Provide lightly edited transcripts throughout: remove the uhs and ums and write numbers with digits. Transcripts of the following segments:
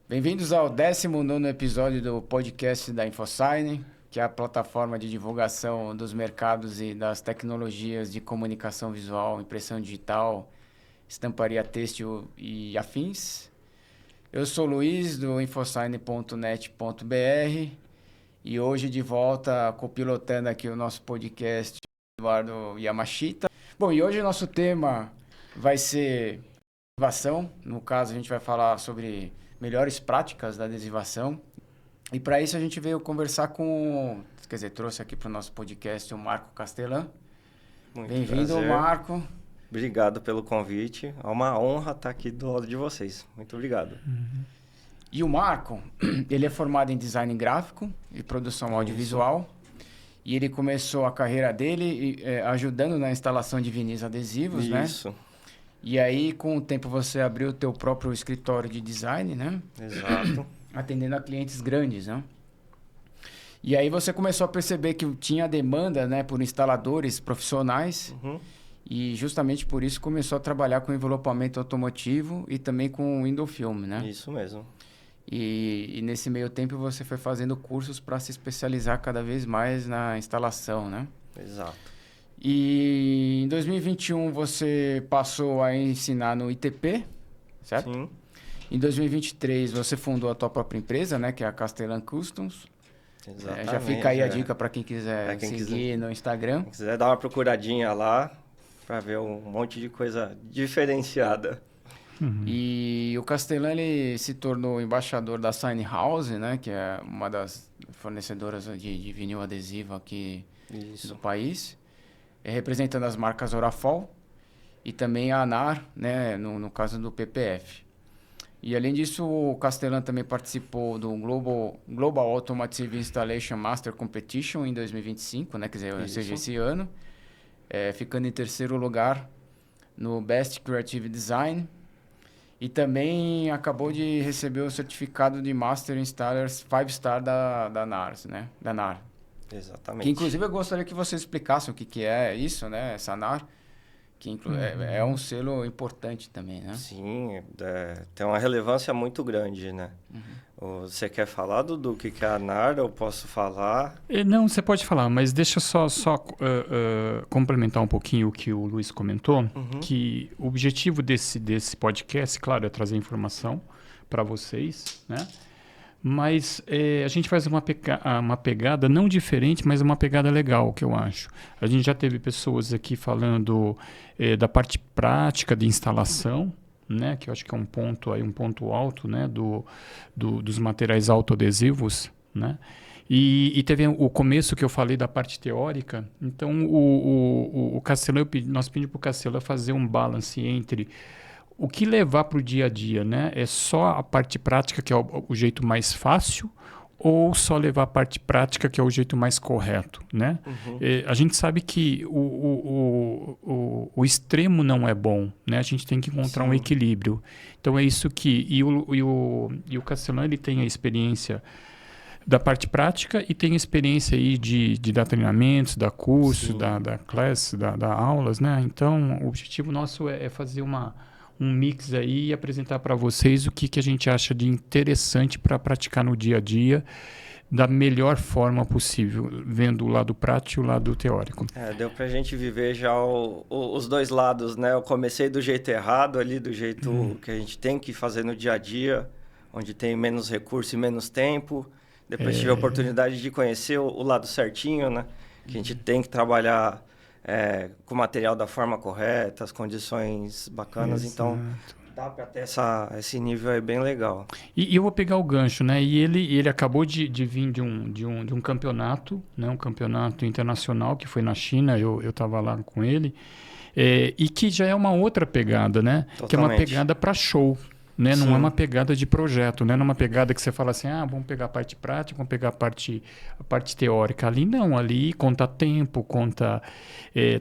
Bem-vindos ao 19º episódio do podcast da InfoSign, que é a plataforma de divulgação dos mercados e das tecnologias de comunicação visual, impressão digital, estamparia têxtil e afins. Eu sou o Luiz, do infosign.net.br, e hoje de volta copilotando aqui o nosso podcast, Eduardo Yamashita. Bom, e hoje o nosso tema vai ser adesivação. No caso, a gente vai falar sobre melhores práticas da adesivação. E para isso a gente veio conversar trouxe aqui para o nosso podcast o Marco Castellan. Muito Bem-vindo, prazer. Marco. Obrigado pelo convite. É uma honra estar aqui do lado de vocês. Muito obrigado. E o Marco, ele é formado em design gráfico e produção audiovisual. E ele começou a carreira dele ajudando na instalação de vinis adesivos, né? Isso. E aí, com o tempo, você abriu o teu próprio escritório de design, né? Exato. Atendendo a clientes grandes, né? E aí você começou a perceber que tinha demanda, né, por instaladores profissionais. Uhum. E justamente por isso começou a trabalhar com envelopamento automotivo e também com window film, né? Isso mesmo. E nesse meio tempo você foi fazendo cursos para se especializar cada vez mais na instalação, né? Exato. E em 2021 você passou a ensinar no ITP, certo? Sim. Em 2023 você fundou a tua própria empresa, né? Que é a Castellan Customs. Exatamente. Já fica aí a dica para quem quiser Pra quem seguir no Instagram. Quem quiser dar uma procuradinha lá para ver um monte de coisa diferenciada. E o Castellan ele se tornou embaixador da Sign House, né? Que é uma das fornecedoras de vinil adesivo aqui Isso. do país. Representando as marcas Orafol e também a ANAR, né? No caso do PPF. E além disso, o Castellan também participou do Global Automotive Installation Master Competition em 2025, né? Quer dizer, ou seja, esse ano. Ficando em terceiro lugar no Best Creative Design. E também acabou de receber o certificado de Master Installers 5-Star da NARS, né? Da NAR. Exatamente. Que inclusive eu gostaria que você explicasse o que é isso, né? Essa NAR. Que é um selo importante também, né? Sim, tem uma relevância muito grande, né? Você quer falar do que é a NAR? Eu posso falar? Não, você pode falar, mas deixa só complementar um pouquinho o que o Luiz comentou, que o objetivo desse podcast, claro, é trazer informação para vocês, né? Mas a gente faz uma pegada não diferente, mas uma pegada legal, que eu acho. A gente já teve pessoas aqui falando da parte prática de instalação, né, que eu acho que é um ponto alto, né, dos materiais autoadesivos, né? E teve o começo que eu falei da parte teórica. Então, o Castellan, nós pedimos para o Castellan fazer um balance entre o que levar para o dia a dia, né? É só a parte prática que é o jeito mais fácil ou só levar a parte prática que é o jeito mais correto, né? A gente sabe que o extremo não é bom, né? A gente tem que encontrar um equilíbrio. Então é isso que... E o Castellan, ele tem a experiência da parte prática e tem a experiência aí de dar treinamentos, dar cursos, da class, dar aulas, né? Então o objetivo nosso é fazer um mix aí e apresentar para vocês o que a gente acha de interessante para praticar no dia a dia da melhor forma possível, vendo o lado prático e o lado teórico. Deu pra gente viver já os dois lados, né? Eu comecei do jeito errado ali, do jeito que a gente tem que fazer no dia a dia, onde tem menos recurso e menos tempo. Depois tive a oportunidade de conhecer o lado certinho, né? Que a gente tem que trabalhar com o material da forma correta, as condições bacanas. Exato. Então dá para ter esse nível aí bem legal. E eu vou pegar o gancho, né? E ele acabou de vir de um campeonato, né? Um campeonato internacional que foi na China, eu estava lá com ele, e que já é uma outra pegada, né? Totalmente. Que é uma pegada para show. Né? Não é uma pegada de projeto, não é uma pegada que você fala assim, vamos pegar a parte prática, vamos pegar a parte teórica. Ali não, ali conta tempo, conta...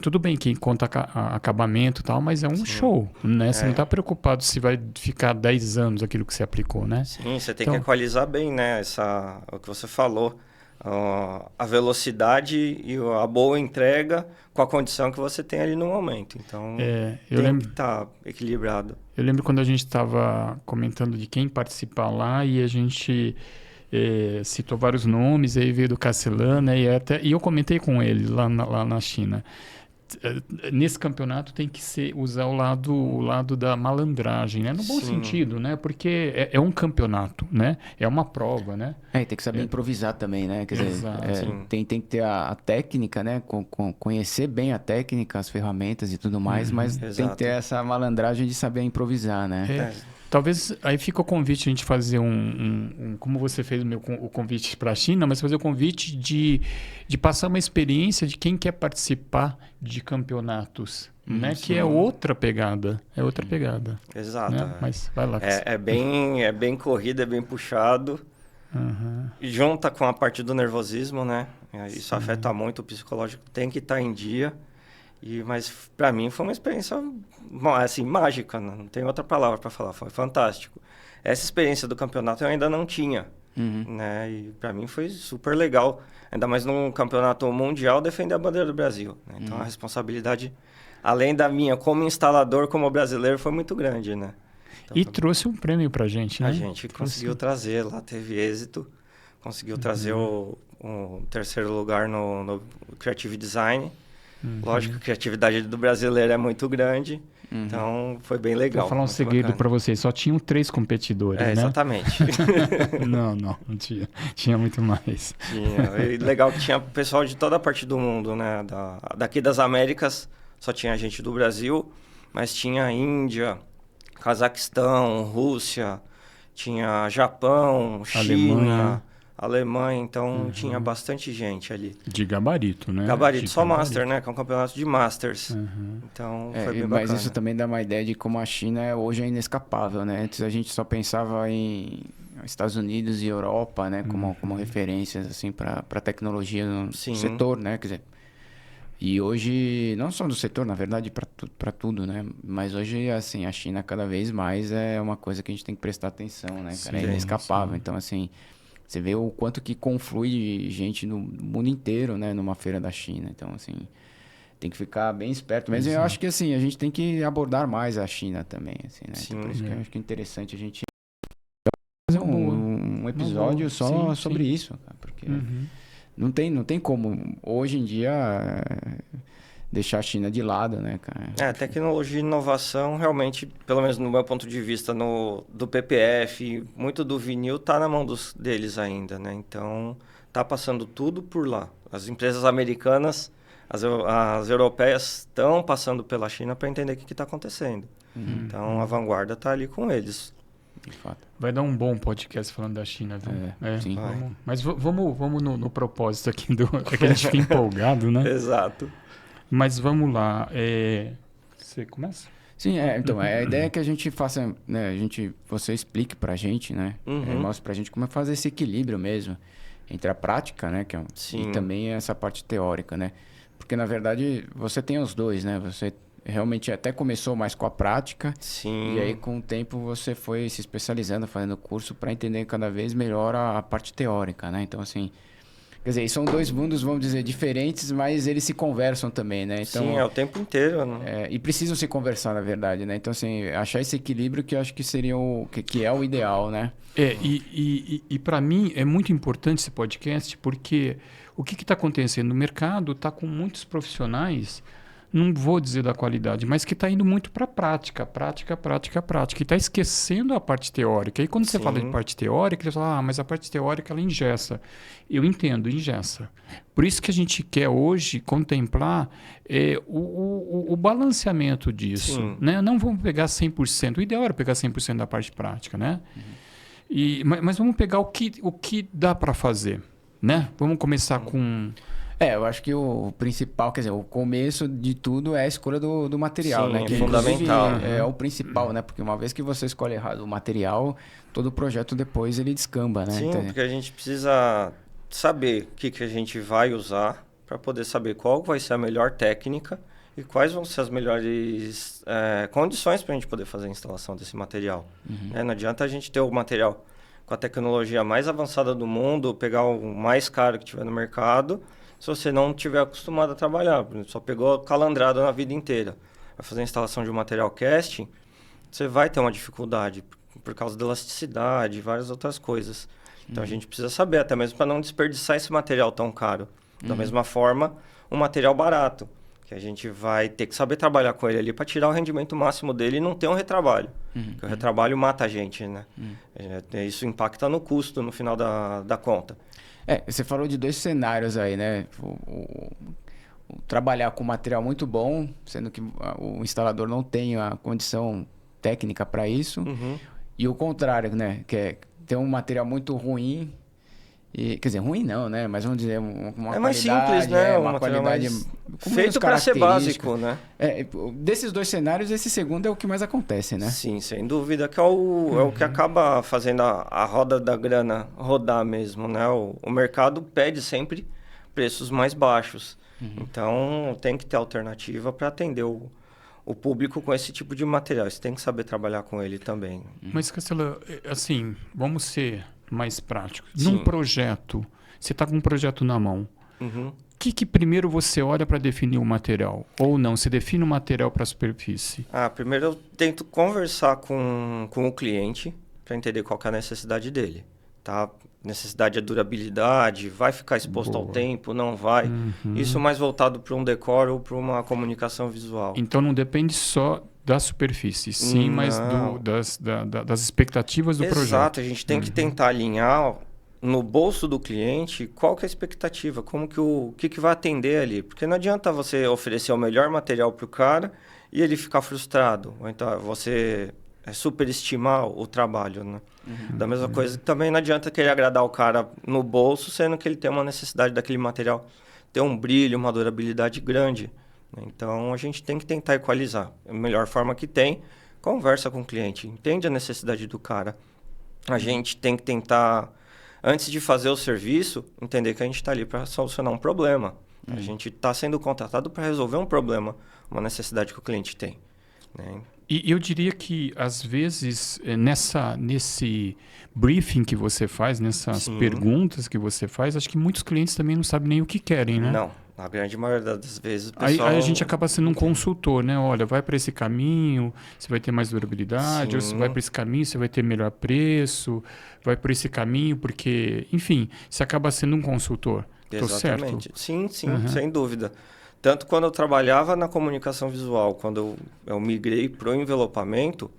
tudo bem que conta acabamento e tal, mas é um show, né? Você não está preocupado se vai ficar 10 anos aquilo que você aplicou, né? Sim, você tem que equalizar bem, né? O que você falou. a velocidade e a boa entrega com a condição que você tem ali no momento. Então, tem que estar equilibrado. Eu lembro quando a gente estava comentando de quem participar lá e a gente citou vários nomes, aí veio do Castelã, né? E eu comentei com ele lá na China. Nesse campeonato tem que usar o lado da malandragem, né? No bom sentido, né? Porque é um campeonato, né? É uma prova, né? E tem que saber improvisar também, né? Quer dizer, tem que ter a técnica, né? Conhecer bem a técnica, as ferramentas e tudo mais, mas tem que ter essa malandragem de saber improvisar, né? Talvez aí fica o convite a gente fazer como você fez o convite para a China, mas fazer o convite de passar uma experiência de quem quer participar de campeonatos, né? Que é outra pegada. Exato. Né? Mas vai lá. É bem corrido, é bem puxado. E junta com a parte do nervosismo, né? Isso afeta muito o psicológico, tem que estar em dia. Mas para mim foi uma experiência assim, mágica, não tem outra palavra para falar, foi fantástico. Essa experiência do campeonato eu ainda não tinha, né? E para mim foi super legal, ainda mais num campeonato mundial, defender a bandeira do Brasil, né? Então a responsabilidade, além da minha como instalador, como brasileiro, foi muito grande, né? Então, trouxe um prêmio pra gente, né? A gente conseguiu trazer, lá teve êxito, conseguiu trazer o terceiro lugar no Creative Design. Lógico que a criatividade do brasileiro é muito grande, então foi bem legal. Vou falar um segredo para vocês, só tinham 3 competidores, né? Exatamente. não tinha. Tinha muito mais. E legal que tinha pessoal de toda a parte do mundo, né? Daqui das Américas só tinha gente do Brasil, mas tinha Índia, Cazaquistão, Rússia, tinha Japão, China... Alemanha, então tinha bastante gente ali. De gabarito, né? Gabarito, só Master, né? Que é um campeonato de Masters. Então, foi bem bacana. Mas isso também dá uma ideia de como a China hoje é inescapável, né? Antes a gente só pensava em Estados Unidos e Europa, né? Como referências, assim, para tecnologia no setor, né? Quer dizer, e hoje, não só no setor, na verdade, para tudo, né? Mas hoje, assim, a China cada vez mais é uma coisa que a gente tem que prestar atenção, né, cara? É inescapável. Então, assim... Você vê o quanto que conflui gente no mundo inteiro, né? Numa feira da China. Então, assim, tem que ficar bem esperto. Mas eu acho que, assim, a gente tem que abordar mais a China também, assim, né? Então, por isso que eu acho que é interessante a gente fazer um episódio só sobre isso, cara. Porque não tem como, hoje em dia, deixar a China de lado, né, cara? Tecnologia e inovação, realmente, pelo menos no meu ponto de vista, do PPF, muito do vinil tá na mão deles ainda, né? Então, tá passando tudo por lá. As empresas americanas, as europeias estão passando pela China para entender o que está acontecendo. Então, a vanguarda tá ali com eles. De fato. Vai dar um bom podcast falando da China, viu? Sim. Mas vamos no propósito aqui, é que a gente fica empolgado, né? Exato. Mas vamos lá. Você começa? Sim, então, a ideia é que a gente faça, né, você explique pra gente, né? Mostre pra gente como é fazer esse equilíbrio mesmo entre a prática, né? E também essa parte teórica, né? Porque, na verdade, você tem os dois, né? Você realmente até começou mais com a prática. Sim. E aí, com o tempo, você foi se especializando, fazendo curso para entender cada vez melhor a parte teórica, né? Então, assim... Quer dizer, são dois mundos, vamos dizer, diferentes, mas eles se conversam também, né? Então, sim, é o tempo inteiro, né? E precisam se conversar, na verdade, né? Então, assim, achar esse equilíbrio que eu acho que seria que é o ideal, né? E para mim é muito importante esse podcast, porque o que está acontecendo? O mercado está com muitos profissionais, não vou dizer da qualidade, mas que está indo muito para prática, e está esquecendo a parte teórica. E quando você fala de parte teórica, você fala, mas a parte teórica ela engessa. Eu entendo, engessa. Por isso que a gente quer hoje contemplar o balanceamento disso. Né? Não vamos pegar 100%, o ideal era pegar 100% da parte prática, né? Mas vamos pegar o que dá para fazer, né? Vamos começar com... Eu acho que o principal, quer dizer, o começo de tudo é a escolha do material, né? Que é fundamental. É o principal, né? Porque uma vez que você escolhe errado o material, todo o projeto depois ele descamba, né? Sim, então, porque a gente precisa saber o que a gente vai usar para poder saber qual vai ser a melhor técnica e quais vão ser as melhores condições para a gente poder fazer a instalação desse material. Não adianta a gente ter o material com a tecnologia mais avançada do mundo, pegar o mais caro que tiver no mercado, se você não tiver acostumado a trabalhar, só pegou calandrado na vida inteira. Vai fazer a instalação de um material casting, você vai ter uma dificuldade por causa da elasticidade e várias outras coisas. Então a gente precisa saber, até mesmo para não desperdiçar esse material tão caro. Da mesma forma, um material barato, que a gente vai ter que saber trabalhar com ele ali para tirar o rendimento máximo dele e não ter um retrabalho. Porque o retrabalho mata a gente, né? Isso impacta no custo no final da conta. Você falou de 2 cenários aí, né? O trabalhar com material muito bom, sendo que o instalador não tem a condição técnica para isso. E o contrário, né? Que é ter um material muito ruim. Quer dizer, ruim não, né? Mas vamos dizer, uma mais qualidade, simples, né? Uma qualidade feito para ser básico, né? Desses 2 cenários, esse segundo é o que mais acontece, né? Sim, sem dúvida, que é o que acaba fazendo a roda da grana rodar mesmo, né? O mercado pede sempre preços mais baixos. Então, tem que ter alternativa para atender o público com esse tipo de material. Você tem que saber trabalhar com ele também. Mas, Castelo, assim, vamos ser mais práticos. Sim. Num projeto, você está com um projeto na mão. O que primeiro você olha para definir o material? Ou não, você define o material para a superfície? Primeiro eu tento conversar com o cliente para entender qual que é a necessidade dele. Tá? Necessidade é durabilidade, vai ficar exposto ao tempo, não vai. Isso mais voltado para um decor ou para uma comunicação visual. Então não depende só da superfície, sim, mas das expectativas do projeto. Exato, a gente tem que tentar alinhar no bolso do cliente qual que é a expectativa, como que o que vai atender ali. Porque não adianta você oferecer o melhor material para o cara e ele ficar frustrado. Ou então você superestimar o trabalho, né? Da mesma coisa que também não adianta querer agradar o cara no bolso, sendo que ele tem uma necessidade daquele material ter um brilho, uma durabilidade grande. Então, a gente tem que tentar equalizar. A melhor forma que tem, conversa com o cliente, entende a necessidade do cara. A gente tem que tentar, antes de fazer o serviço, entender que a gente está ali para solucionar um problema. A gente está sendo contratado para resolver um problema, uma necessidade que o cliente tem, né? E eu diria que, às vezes, nesse briefing que você faz, nessas perguntas que você faz, acho que muitos clientes também não sabem nem o que querem, né? Não, na grande maioria das vezes o pessoal... Aí a gente acaba sendo um consultor, né? Olha, vai para esse caminho, você vai ter mais durabilidade, ou se vai para esse caminho, você vai ter melhor preço, vai por esse caminho, porque... Enfim, você acaba sendo um consultor. Tô Exatamente. certo? Sim, sem dúvida. Tanto quando eu trabalhava na comunicação visual, quando eu migrei para o envelopamento,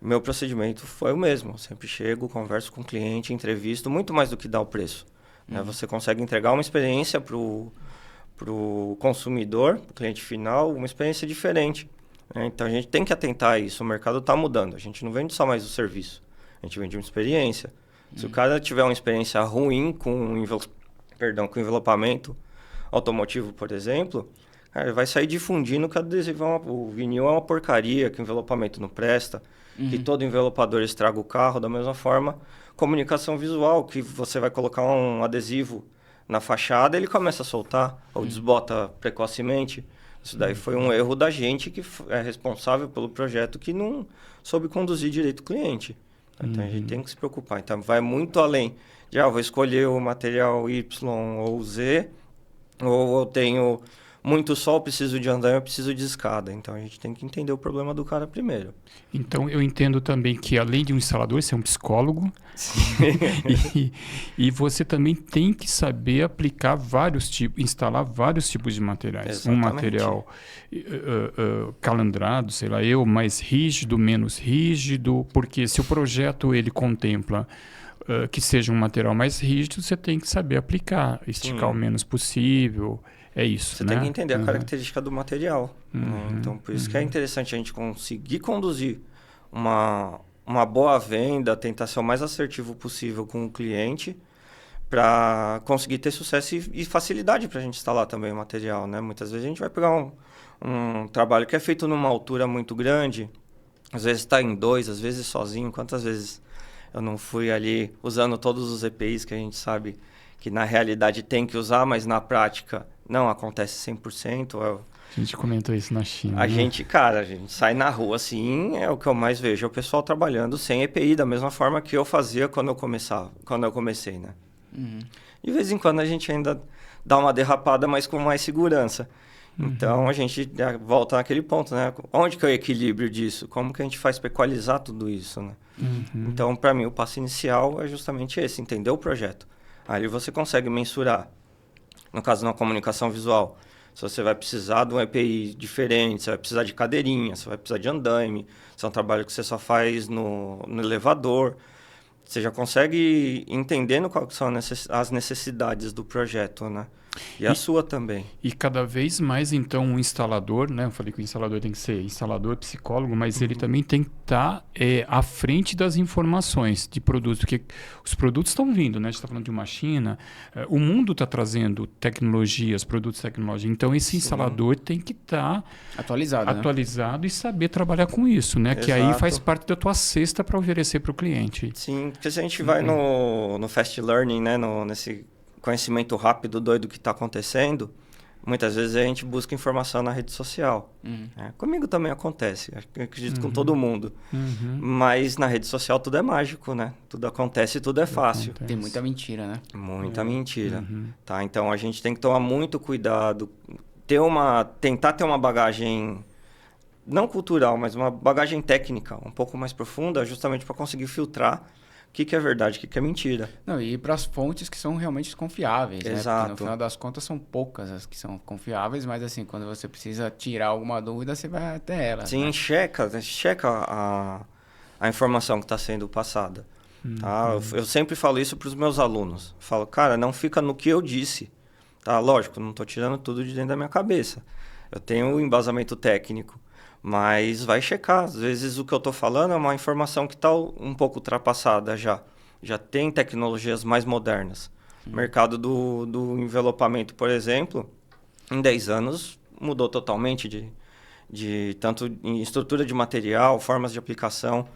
meu procedimento foi o mesmo. Eu sempre chego, converso com o cliente, entrevisto, muito mais do que dar o preço. Né? Você consegue entregar uma experiência para o consumidor, para o cliente final, uma experiência diferente. Né? Então, a gente tem que atentar a isso. O mercado está mudando. A gente não vende só mais o serviço. A gente vende uma experiência. Se o cara tiver uma experiência ruim com envelopamento automotivo, por exemplo... Ele vai sair difundindo que o vinil é uma porcaria, que o envelopamento não presta, que todo envelopador estraga o carro. Da mesma forma, comunicação visual, que você vai colocar um adesivo na fachada, ele começa a soltar ou desbota precocemente. Isso daí foi um erro da gente que é responsável pelo projeto que não soube conduzir direito o cliente. Então, a gente tem que se preocupar. Então, vai muito além de, vou escolher o material Y ou Z, ou eu tenho... muito sol, preciso de andaime, eu preciso de escada. Então, a gente tem que entender o problema do cara primeiro. Então, eu entendo também que, além de um instalador, você é um psicólogo. e você também tem que saber aplicar vários tipos, instalar vários tipos de materiais. Exatamente. Um material calandrado, sei lá, mais rígido, menos rígido. Porque se o projeto ele contempla que seja um material mais rígido, você tem que saber aplicar, esticar o menos possível. É isso, Você né? tem que entender a característica do material. Né? Então, por isso que é interessante a gente conseguir conduzir uma boa venda, tentar ser o mais assertivo possível com o cliente para conseguir ter sucesso e facilidade para a gente instalar também o material. Né? Muitas vezes a gente vai pegar um trabalho que é feito numa altura muito grande, às vezes está em 2, às vezes sozinho. Quantas vezes eu não fui ali usando todos os EPIs que a gente sabe que na realidade tem que usar, mas na prática não acontece 100%. A gente comentou isso na China. A gente sai na rua assim, é o que eu mais vejo, é o pessoal trabalhando sem EPI, da mesma forma que eu fazia quando eu comecei, né? De vez em quando a gente ainda dá uma derrapada, mas com mais segurança. Então a gente volta naquele ponto, né? Onde que é o equilíbrio disso? Como que a gente faz para equalizar tudo isso, né? Então, para mim, o passo inicial é justamente esse, entender o projeto. Ali você consegue mensurar, no caso de uma comunicação visual, se você vai precisar de um EPI diferente, você vai precisar de cadeirinha, você vai precisar de andaime, se é um trabalho que você só faz no elevador, você já consegue entendendo quais são as necessidades do projeto, né? E a sua também. E cada vez mais, então, um instalador, né? Eu falei que o instalador tem que ser instalador, psicólogo, mas ele também tem que estar à frente das informações de produtos, porque os produtos estão vindo, né? A gente está falando de uma China, o mundo está trazendo tecnologias, produtos tecnológicos. Então, esse instalador tem que estar atualizado, né? E saber trabalhar com isso, né? Exato. Que aí faz parte da tua cesta para oferecer para o cliente. Sim, porque se a gente vai no Fast Learning, né? Nesse conhecimento rápido, doido que está acontecendo, muitas vezes a gente busca informação na rede social. Comigo também acontece, acredito com todo mundo. Mas na rede social tudo é mágico, né? Tudo acontece, tudo é fácil. Tem muita mentira, né? Muita mentira. Tá? Então a gente tem que tomar muito cuidado, tentar ter uma bagagem, não cultural, mas uma bagagem técnica um pouco mais profunda, justamente para conseguir filtrar o que é verdade, o que é mentira. Não, e ir para as fontes que são realmente confiáveis, né? Exato. Porque no final das contas são poucas as que são confiáveis, mas assim, quando você precisa tirar alguma dúvida, você vai até ela. Sim, né? checa a informação que está sendo passada. Tá? Eu sempre falo isso para os meus alunos. Falo, cara, não fica no que eu disse. Tá? Lógico, não estou tirando tudo de dentro da minha cabeça. Eu tenho um embasamento técnico. Mas vai checar. Às vezes o que eu estou falando é uma informação que está um pouco ultrapassada já. Já tem tecnologias mais modernas. O mercado do envelopamento, por exemplo, em 10 anos mudou totalmente de tanto em estrutura de material, formas de aplicação.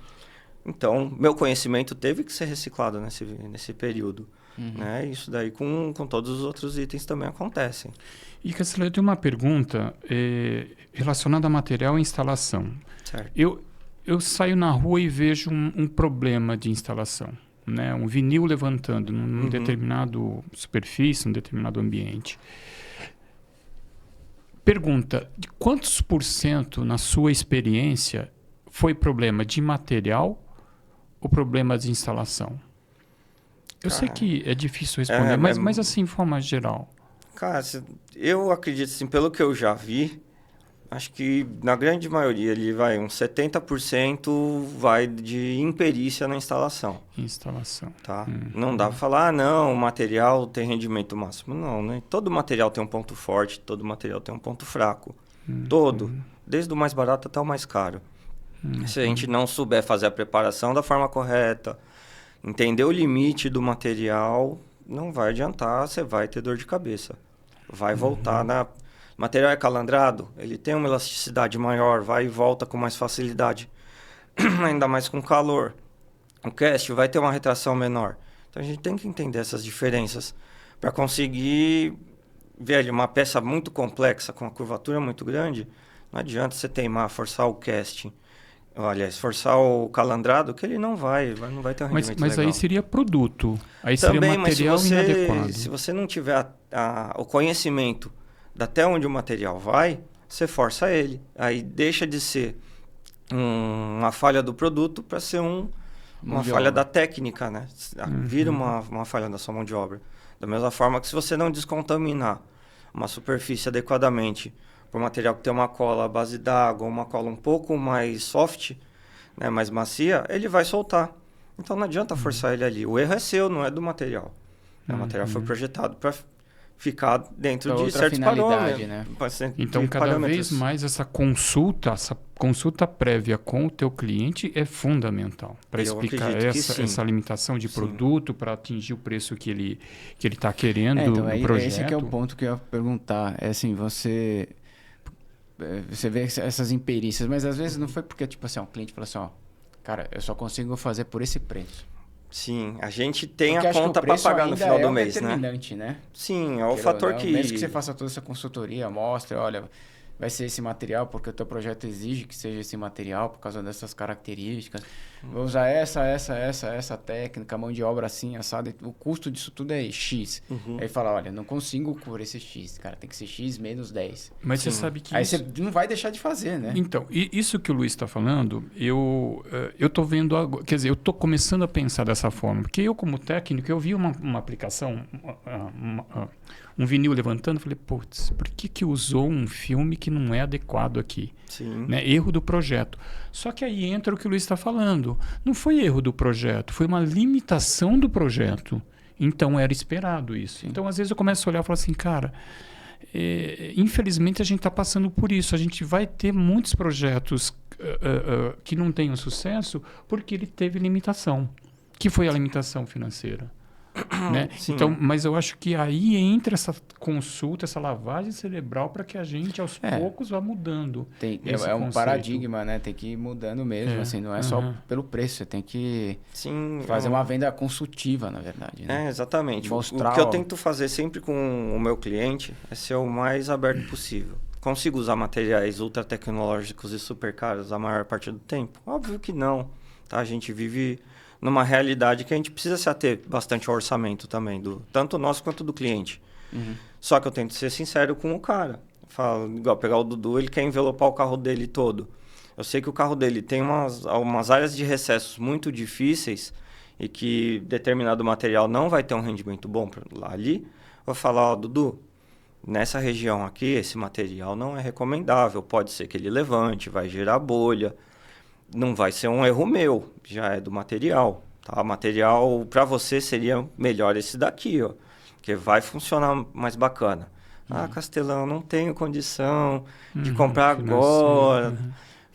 Então, meu conhecimento teve que ser reciclado nesse período. Né? Isso daí com todos os outros itens também acontecem. E, Castelo, eu tenho uma pergunta relacionada a material e instalação. Certo. Eu saio na rua e vejo um problema de instalação, né? Um vinil levantando num determinado superfície, num determinado ambiente. Pergunta, de quantos % na sua experiência foi problema de material ou problema de instalação? Eu sei que é difícil responder, mas assim, de forma geral. Cara, eu acredito, assim, pelo que eu já vi, acho que na grande maioria ali uns 70% vai de imperícia na instalação. Instalação. Tá? Não dá pra falar, não, o material tem rendimento máximo. Não, né? Todo material tem um ponto forte, todo material tem um ponto fraco. Todo. Desde o mais barato até o mais caro. Se a gente não souber fazer a preparação da forma correta, entender o limite do material, não vai adiantar, você vai ter dor de cabeça. Vai voltar O material é calandrado, ele tem uma elasticidade maior, vai e volta com mais facilidade, ainda mais com calor. O cast vai ter uma retração menor. Então a gente tem que entender essas diferenças para conseguir ver uma peça muito complexa, com uma curvatura muito grande. Não adianta você teimar, forçar o casting. Olha, esforçar o calandrado, que ele não vai ter um rendimento mas legal. aí seria produto. Aí também, seria material inadequado. Se você não tiver o conhecimento de até onde o material vai, você força ele. Aí deixa de ser uma falha do produto para ser uma falha da técnica, né? Vira uma falha da sua mão de obra. Da mesma forma que se você não descontaminar uma superfície adequadamente por material que tem uma cola à base d'água, uma cola um pouco mais soft, né, mais macia, ele vai soltar. Então não adianta forçar ele ali. O erro é seu, não é do material. O material foi projetado para ficar dentro de certos parâmetros. Né? Então, cada vez mais essa consulta prévia com o teu cliente é fundamental para explicar essa limitação de produto, para atingir o preço que ele está querendo então, no projeto. Esse que é o ponto que eu ia perguntar. É assim, você vê essas imperícias, mas às vezes não foi porque, tipo assim, o cliente falou assim, ó, cara, eu só consigo fazer por esse preço. Sim, a gente tem Porque a acho que o conta para preço pagar no ainda final é do o mês, né? determinante, né? Sim, é o Queira ou fator não, que... mesmo que você faça toda essa consultoria, mostre, olha, vai ser esse material porque o teu projeto exige que seja esse material por causa dessas características. Vou usar essa técnica, mão de obra assim, assada. O custo disso tudo é X. Aí fala, olha, não consigo por esse X, cara, tem que ser X menos 10. Mas Sim. você sabe que Aí isso... você não vai deixar de fazer, né? Então, isso que o Luiz está falando, eu estou vendo, quer dizer, eu estou começando a pensar dessa forma. Porque eu, como técnico, eu vi uma aplicação, um vinil levantando, falei, putz, por que usou um filme que não é adequado aqui? Sim. Né? Erro do projeto. Só que aí entra o que o Luiz está falando. Não foi erro do projeto, foi uma limitação do projeto. Então, era esperado isso. Então, às vezes eu começo a olhar e falo assim, cara... infelizmente a gente está passando por isso. A gente vai ter muitos projetos que não tenham sucesso porque ele teve limitação, que foi a limitação financeira. Né? Então, mas eu acho que aí entra essa consulta, essa lavagem cerebral para que a gente aos poucos vá mudando. É um paradigma, né? Tem que ir mudando mesmo, assim, não é só pelo preço, você tem que fazer uma venda consultiva, na verdade. Né? Exatamente. Mostrar, o que eu tento fazer sempre com o meu cliente é ser o mais aberto possível. Consigo usar materiais ultra tecnológicos e super caros a maior parte do tempo? Óbvio que não. Tá? A gente vive numa realidade que a gente precisa se ater bastante ao orçamento também, tanto nosso quanto do cliente. Só que eu tento ser sincero com o cara. Falo, igual pegar o Dudu, ele quer envelopar o carro dele todo. Eu sei que o carro dele tem umas áreas de recessos muito difíceis e que determinado material não vai ter um rendimento bom ali. Vou falar, ó, Dudu, nessa região aqui, esse material não é recomendável. Pode ser que ele levante, vai gerar bolha. Não vai ser um erro meu, já é do material. Tá? O material para você seria melhor esse daqui, ó, que vai funcionar mais bacana. Ah, Castelão, não tenho condição de comprar agora.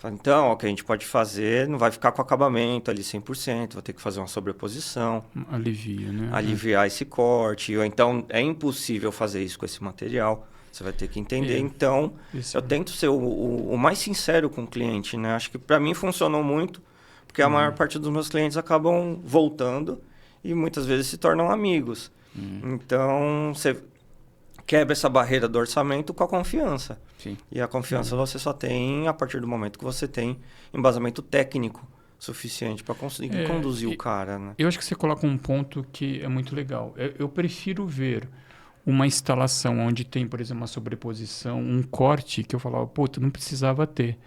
Então, o que a gente pode fazer, não vai ficar com acabamento ali 100%, vai ter que fazer uma sobreposição. Alivia, né? Aliviar esse corte. Ou então, é impossível fazer isso com esse material. Você vai ter que entender. Então, eu tento ser o mais sincero com o cliente, né? Acho que para mim funcionou muito, porque a maior parte dos meus clientes acabam voltando e muitas vezes se tornam amigos. Então, você quebra essa barreira do orçamento com a confiança. Sim. E a confiança você só tem a partir do momento que você tem embasamento técnico suficiente para conseguir conduzir o cara, né? Eu acho que você coloca um ponto que é muito legal. Eu prefiro ver uma instalação onde tem, por exemplo, uma sobreposição, um corte que eu falava, puta, não precisava ter.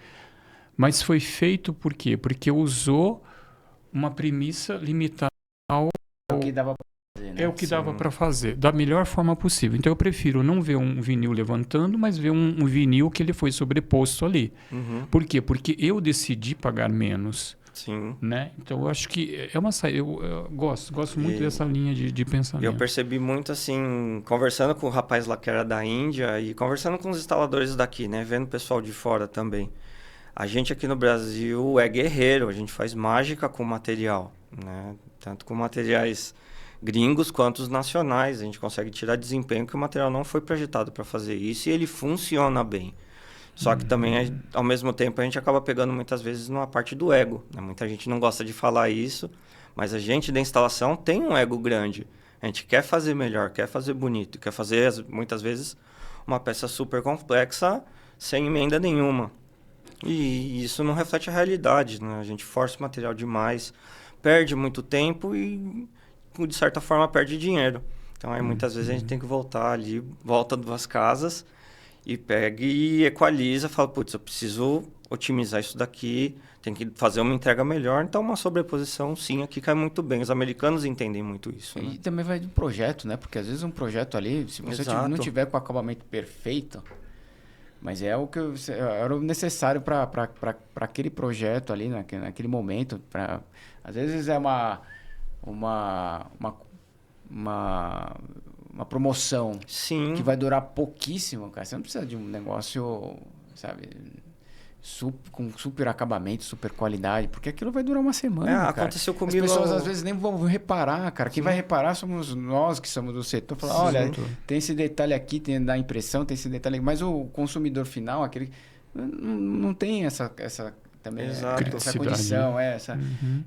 Mas foi feito por quê? Porque usou uma premissa limitada ao... É o que dava para fazer, né? É o que dava para fazer, da melhor forma possível. Então eu prefiro não ver um vinil levantando, mas ver um vinil que ele foi sobreposto ali. Por quê? Porque eu decidi pagar menos. Sim. Né? Então eu acho que é uma saída. Eu gosto muito dessa linha de pensamento. Eu percebi muito assim, conversando com o rapaz lá que era da Índia e conversando com os instaladores daqui, né? Vendo o pessoal de fora também. A gente aqui no Brasil é guerreiro, a gente faz mágica com material, né? Tanto com materiais gringos quanto os nacionais. A gente consegue tirar desempenho que o material não foi projetado para fazer isso e ele funciona bem. Só que também, ao mesmo tempo, a gente acaba pegando muitas vezes numa parte do ego. Né? Muita gente não gosta de falar isso, mas a gente da instalação tem um ego grande. A gente quer fazer melhor, quer fazer bonito, quer fazer, muitas vezes, uma peça super complexa sem emenda nenhuma. E isso não reflete a realidade. Né? A gente força o material demais, perde muito tempo e, de certa forma, perde dinheiro. Então, aí, muitas vezes, a gente tem que voltar ali, volta 2 casas... E pega e equaliza, fala, putz, eu preciso otimizar isso daqui, tem que fazer uma entrega melhor. Então, uma sobreposição, sim, aqui cai muito bem. Os americanos entendem muito isso. Né? E também vai do projeto, né? Porque às vezes um projeto ali, se você não tiver com o acabamento perfeito, mas é o que era o necessário para aquele projeto ali, naquele momento. Às vezes é uma promoção que vai durar pouquíssimo, cara. Você não precisa de um negócio, sabe, com super acabamento, super qualidade, porque aquilo vai durar uma semana, cara. Aconteceu comigo. As pessoas às vezes nem vão reparar, cara. Quem vai reparar somos nós que somos do setor. Falar, olha, tem esse detalhe aqui, tem da impressão, tem esse detalhe aqui. Mas o consumidor final, aquele não tem essa também Exato. essa condição,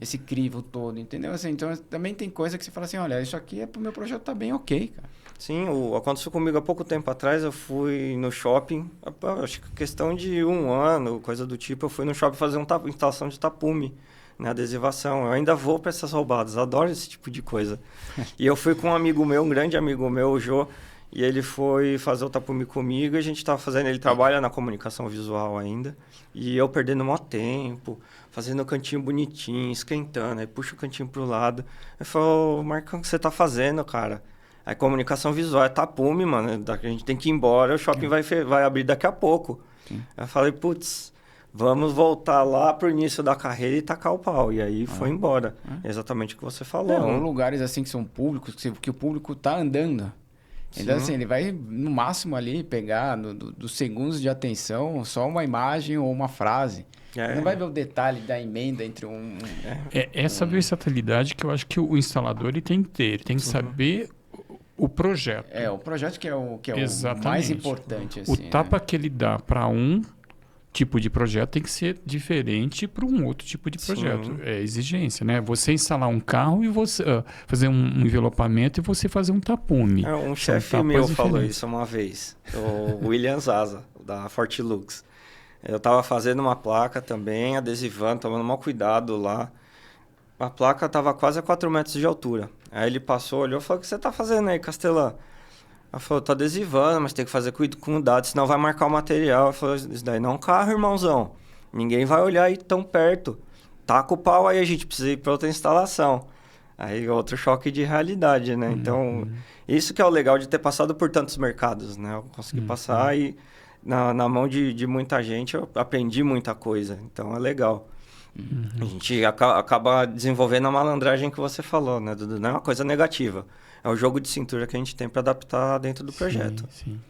esse crivo todo, entendeu? Assim, então também tem coisa que você fala assim, olha, isso aqui é pro meu projeto tá bem ok, cara. Sim, aconteceu comigo há pouco tempo atrás, eu fui no shopping, acho que questão de 1 ano, coisa do tipo, eu fui no shopping fazer uma instalação de tapume, né, adesivação. Eu ainda vou para essas roubadas, adoro esse tipo de coisa. E eu fui com um amigo meu, um grande amigo meu, o Jô, e ele foi fazer o tapume comigo, e a gente estava fazendo, ele trabalha na comunicação visual ainda, e eu perdendo maior tempo, fazendo o cantinho bonitinho, esquentando, aí puxa o cantinho pro lado. Ele falou, Marcão, o que você tá fazendo, cara? A comunicação visual é tapume, mano. A gente tem que ir embora, o shopping vai abrir daqui a pouco. Sim. Eu falei, putz, vamos voltar lá pro início da carreira e tacar o pau. E aí foi embora. Exatamente o que você falou. Ou lugares assim que são públicos, que o público tá andando. Então, assim, ele vai, no máximo ali, pegar dos segundos de atenção só uma imagem ou uma frase. Ele não vai ver o detalhe da emenda entre essa versatilidade que eu acho que o instalador ele tem que ter. Ele tem que saber o projeto. O projeto que é o mais importante. Assim, o tapa que ele dá para um tipo de projeto tem que ser diferente para um outro tipo de projeto. É exigência, né? Você instalar um carro e você fazer um envelopamento e você fazer um tapume. Um chefe meu falou isso uma vez, o William Zaza, da Fortilux. Eu estava fazendo uma placa também, adesivando, tomando mau cuidado lá. A placa estava quase a 4 metros de altura. Aí ele passou, olhou e falou, o que você está fazendo aí, Castelã? Ela falou, tô adesivando, mas tem que fazer com cuidado, senão vai marcar o material. Ela falou, isso daí não é um carro, irmãozão. Ninguém vai olhar aí tão perto. Taca o pau aí, a gente precisa ir para outra instalação. Aí outro choque de realidade, né? Então, isso que é o legal de ter passado por tantos mercados, né? Eu consegui passar e na mão de muita gente eu aprendi muita coisa. Então, é legal. A gente acaba desenvolvendo a malandragem que você falou, né? Não é uma coisa negativa. É o jogo de cintura que a gente tem para adaptar dentro do projeto. Sim.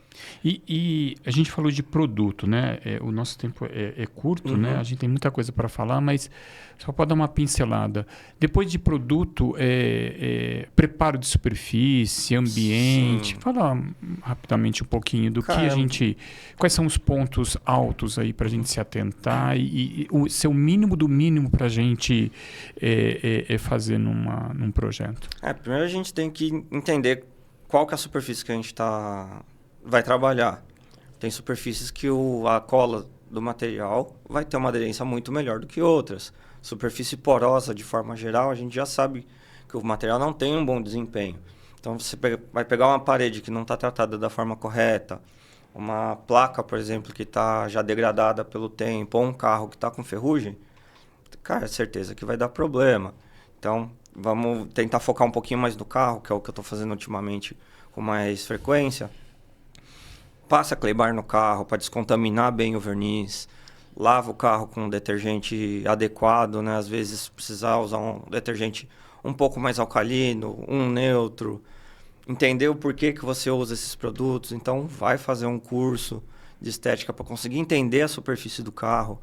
E a gente falou de produto, né? O nosso tempo é curto, né? A gente tem muita coisa para falar, mas só pode dar uma pincelada. Depois de produto, preparo de superfície, ambiente. Fala rapidamente um pouquinho do que a gente... Quais são os pontos altos aí para a gente se atentar e ser o mínimo do mínimo para a gente fazer num projeto? Primeiro a gente tem que entender qual que é a superfície que a gente vai trabalhar. Tem superfícies que a cola do material vai ter uma aderência muito melhor do que outras. Superfície porosa, de forma geral, a gente já sabe que o material não tem um bom desempenho. Então, você vai pegar uma parede que não está tratada da forma correta, uma placa, por exemplo, que está já degradada pelo tempo, ou um carro que está com ferrugem, cara, é certeza que vai dar problema. Então, vamos tentar focar um pouquinho mais no carro, que é o que eu estou fazendo ultimamente com mais frequência. Passa Claybar no carro para descontaminar bem o verniz. Lava o carro com um detergente adequado, né? Às vezes precisar usar um detergente um pouco mais alcalino, um neutro. Entender o porquê que você usa esses produtos. Então, vai fazer um curso de estética para conseguir entender a superfície do carro,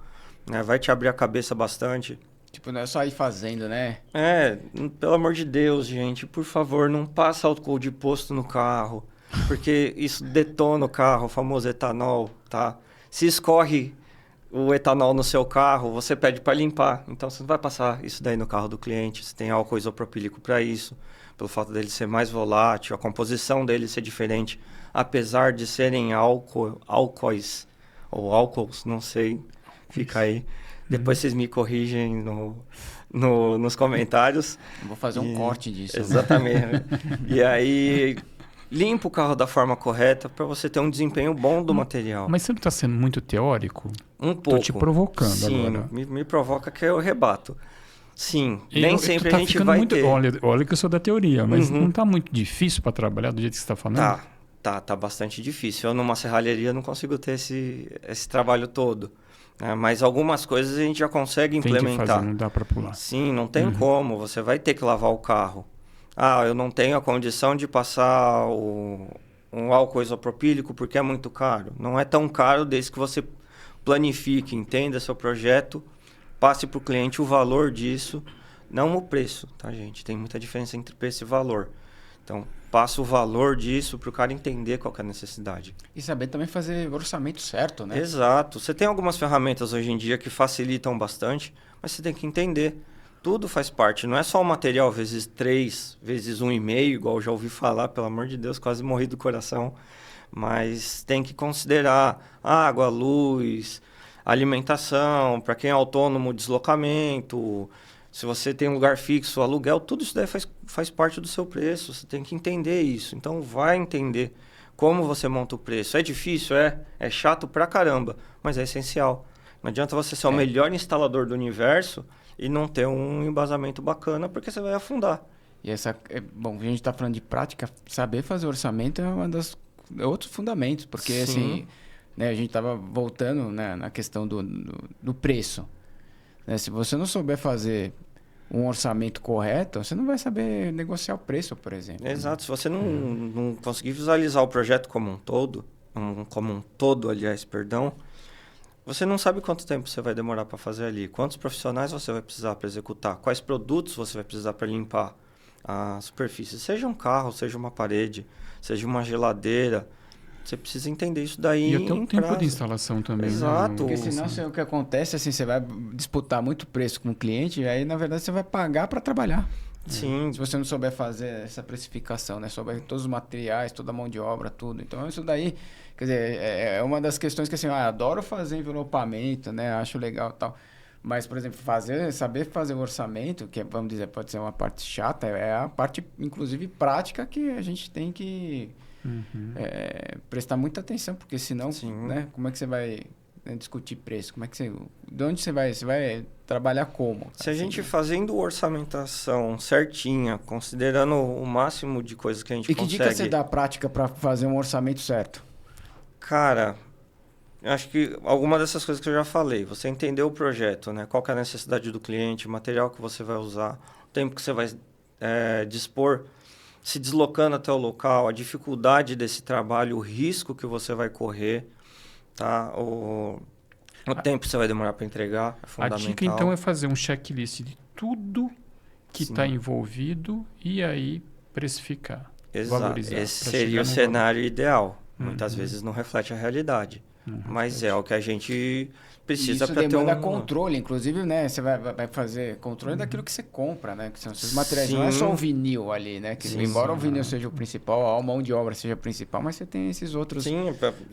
né? Vai te abrir a cabeça bastante. Tipo, não é só ir fazendo, né? Pelo amor de Deus, gente. Por favor, não passa álcool de posto no carro. Porque isso detona o carro, o famoso etanol, tá? Se escorre o etanol no seu carro, você pede para limpar. Então, você não vai passar isso daí no carro do cliente. Você tem álcool isopropílico para isso. Pelo fato dele ser mais volátil, a composição dele ser diferente. Apesar de serem álcoois, ou álcools, não sei. Fica aí. Depois vocês me corrigem nos comentários. Vou fazer um corte disso. Exatamente. E aí... Limpa o carro da forma correta para você ter um desempenho bom do material. Mas você não está sendo muito teórico? Um pouco. Estou te provocando agora. Me provoca que eu rebato. Sim, nem sempre a gente vai ter... Olha que eu sou da teoria, mas não está muito difícil para trabalhar do jeito que você está falando? Tá bastante difícil. Eu numa serralheria não consigo ter esse trabalho todo. Mas algumas coisas a gente já consegue implementar. Tem que fazer, não dá para pular. Sim, não tem como. Você vai ter que lavar o carro. Eu não tenho a condição de passar um álcool isopropílico porque é muito caro. Não é tão caro desde que você planifique, entenda seu projeto, passe para o cliente o valor disso, não o preço, tá, gente? Tem muita diferença entre preço e valor. Então, passa o valor disso para o cara entender qual que é a necessidade. E saber também fazer o orçamento certo, né? Exato. Você tem algumas ferramentas hoje em dia que facilitam bastante, mas você tem que entender. Tudo faz parte. Não é só o material vezes 3, vezes 1,5, igual eu já ouvi falar, pelo amor de Deus, quase morri do coração. Mas tem que considerar água, luz, alimentação, para quem é autônomo, deslocamento. Se você tem um lugar fixo, aluguel, tudo isso daí faz parte do seu preço. Você tem que entender isso. Então, vai entender como você monta o preço. É difícil? É chato pra caramba, mas é essencial. Não adianta você ser o melhor instalador do universo e não ter um embasamento bacana, porque você vai afundar. E bom, a gente está falando de prática, saber fazer orçamento é outros fundamentos, porque Sim. assim, né, a gente estava voltando, né, na questão do preço. Né? Se você não souber fazer um orçamento correto, você não vai saber negociar o preço, por exemplo. Exato. Se você não conseguir visualizar o projeto como um todo, aliás, perdão, você não sabe quanto tempo você vai demorar para fazer ali, quantos profissionais você vai precisar para executar, quais produtos você vai precisar para limpar a superfície, seja um carro, seja uma parede, seja uma geladeira. Você precisa entender isso daí. E até o tempo prazo de instalação também. Exato. Né? Porque senão o que acontece, assim, você vai disputar muito preço com o cliente, e aí, na verdade, você vai pagar para trabalhar. Sim. Se você não souber fazer essa precificação, né? Souber todos os materiais, toda a mão de obra, tudo. Então, isso daí, quer dizer, é uma das questões que, assim, adoro fazer envelopamento, né? Acho legal e tal. Mas, por exemplo, saber fazer o orçamento, que, vamos dizer, pode ser uma parte chata, é a parte, inclusive, prática que a gente tem que prestar muita atenção, porque senão, né? Como é que você vai discutir preço? Como é que de onde você vai trabalhar como? Se a gente fazendo orçamentação certinha, considerando o máximo de coisas que a gente consegue... E que dica você dá prática para fazer um orçamento certo? Cara, eu acho que alguma dessas coisas que eu já falei, você entender o projeto, né? Qual que é a necessidade do cliente, o material que você vai usar, o tempo que você vai dispor, se deslocando até o local, a dificuldade desse trabalho, o risco que você vai correr, tá? O tempo que você vai demorar para entregar é fundamental. A dica, então, é fazer um checklist de tudo que está envolvido e aí precificar, valorizar. Esse seria o cenário ideal. Muitas vezes não reflete a realidade. Mas é o que a gente precisa para ter demanda controle, inclusive, né? Você vai fazer controle daquilo que você compra, né? Que são esses materiais. Não é só o vinil ali, né? Que, embora o vinil seja o principal, a mão de obra seja a principal, mas você tem esses outros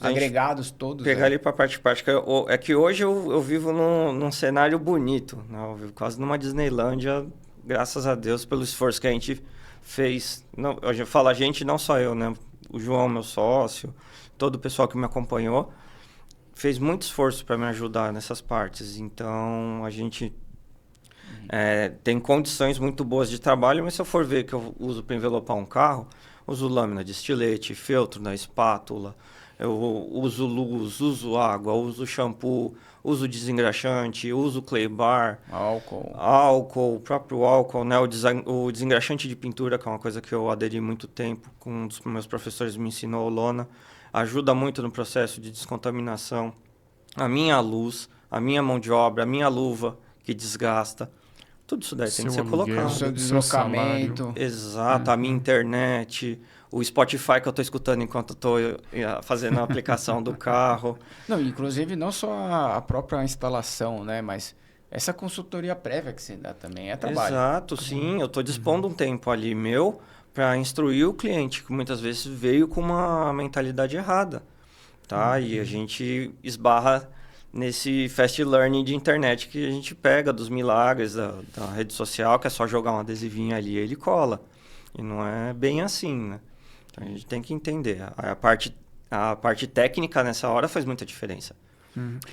agregados todos. Pegar ali para a parte prática. É que hoje eu vivo num cenário bonito, né? Eu vivo quase numa Disneylândia, graças a Deus, pelo esforço que a gente fez. Não, eu falo a gente, não só eu, né? O João, meu sócio, todo o pessoal que me acompanhou, fez muito esforço para me ajudar nessas partes. Então, a gente tem condições muito boas de trabalho, mas se eu for ver que eu uso para envelopar um carro, uso lâmina de estilete, feltro na espátula, eu uso luz, uso água, uso shampoo, uso desengraxante, uso clay bar, álcool, o próprio álcool, né? O desengraxante de pintura, que é uma coisa que eu aderi muito tempo, com um dos meus professores me ensinou, lona, ajuda muito no processo de descontaminação. A minha luz, a minha mão de obra, a minha luva, que desgasta. Tudo isso daí tem que ser colocado. O seu deslocamento. Exato, a minha internet, o Spotify que eu estou escutando enquanto estou fazendo a aplicação do carro. Não, inclusive não só a própria instalação, né? Mas essa consultoria prévia que você dá também é trabalho. Exato, sim. Eu estou dispondo um tempo ali meu para instruir o cliente, que muitas vezes veio com uma mentalidade errada, tá? E a gente esbarra nesse fast learning de internet que a gente pega dos milagres da rede social, que é só jogar um adesivinho ali e ele cola. E não é bem assim, né? Então a gente tem que entender. A parte técnica nessa hora faz muita diferença.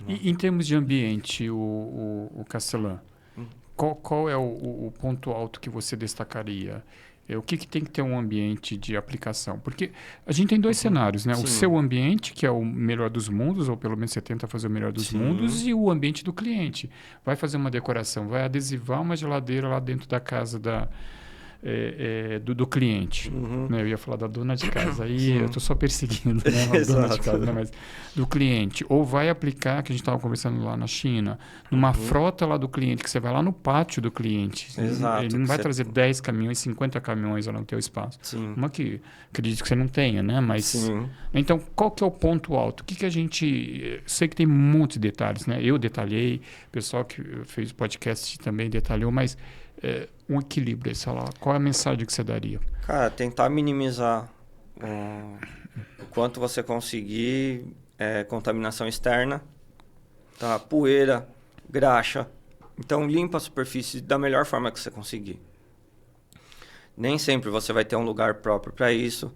E em termos de ambiente, o Castelã, qual é o ponto alto que você destacaria? O que tem que ter um ambiente de aplicação? Porque a gente tem dois cenários, né? Sim. O seu ambiente, que é o melhor dos mundos, ou pelo menos você tenta fazer o melhor dos mundos, e o ambiente do cliente. Vai fazer uma decoração, vai adesivar uma geladeira lá dentro da casa do cliente. Né? Eu ia falar da dona de casa, aí eu estou só perseguindo, né? A dona de casa, né? Mas do cliente. Ou vai aplicar, que a gente estava conversando lá na China, numa frota lá do cliente, que você vai lá no pátio do cliente. Exato. Ele não vai trazer 10 caminhões, 50 caminhões lá no teu espaço. Sim. Uma que acredito que você não tenha, né? Mas, Sim. então, qual que é o ponto alto? O que a gente... Sei que tem muitos detalhes, né? Eu detalhei, o pessoal que fez o podcast também detalhou, mas um equilíbrio, sei lá. Qual é a mensagem que você daria? Cara, tentar minimizar o quanto você conseguir contaminação externa, tá? Poeira, graxa. Então, limpa a superfície da melhor forma que você conseguir. Nem sempre você vai ter um lugar próprio para isso.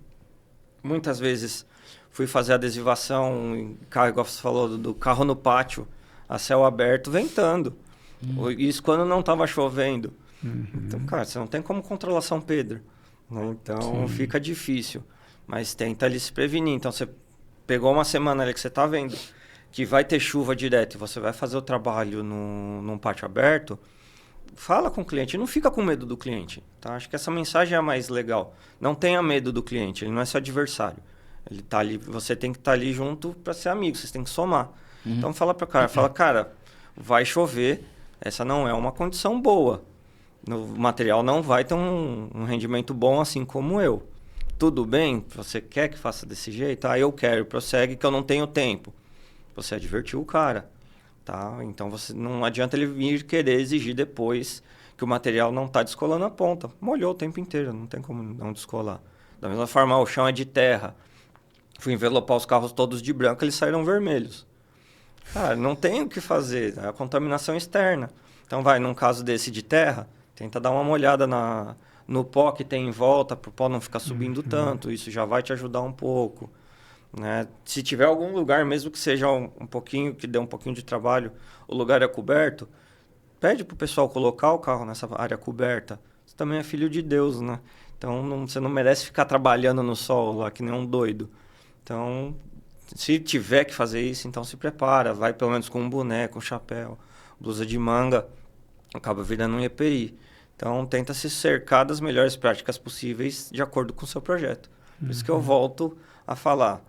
Muitas vezes fui fazer adesivação em carro, igual você falou, do carro no pátio, a céu aberto, ventando. Isso quando não estava chovendo. Então, cara, você não tem como controlar São Pedro. Né? Então, fica difícil. Mas tenta ali se prevenir. Então, você pegou uma semana ali que você está vendo que vai ter chuva direto e você vai fazer o trabalho num pátio aberto, fala com o cliente. Não fica com medo do cliente. Tá? Acho que essa mensagem é a mais legal. Não tenha medo do cliente. Ele não é seu adversário. Ele tá ali, você tem que estar ali junto para ser amigo. Vocês têm que somar. Então, fala para o cara. Fala, cara, vai chover. Essa não é uma condição boa. O material não vai ter um rendimento bom assim como eu. Tudo bem? Você quer que faça desse jeito? Ah, eu quero. Prossegue que eu não tenho tempo. Você advertiu o cara. Tá? Então, não adianta ele vir querer exigir depois que o material não está descolando a ponta. Molhou o tempo inteiro, não tem como não descolar. Da mesma forma, o chão é de terra. Fui envelopar os carros todos de branco, eles saíram vermelhos. Cara, não tem o que fazer. É a contaminação externa. Então, num caso desse de terra, tenta dar uma molhada no pó que tem em volta, para o pó não ficar subindo tanto. Isso já vai te ajudar um pouco. Né? Se tiver algum lugar, mesmo que seja um pouquinho, que dê um pouquinho de trabalho, o lugar é coberto, pede para o pessoal colocar o carro nessa área coberta. Você também é filho de Deus, né? Então, você não merece ficar trabalhando no sol lá, que nem um doido. Então, se tiver que fazer isso, então se prepara. Vai pelo menos com um boneco, um chapéu, blusa de manga, acaba virando um EPI. Então, tenta se cercar das melhores práticas possíveis de acordo com o seu projeto. Por isso que eu volto a falar.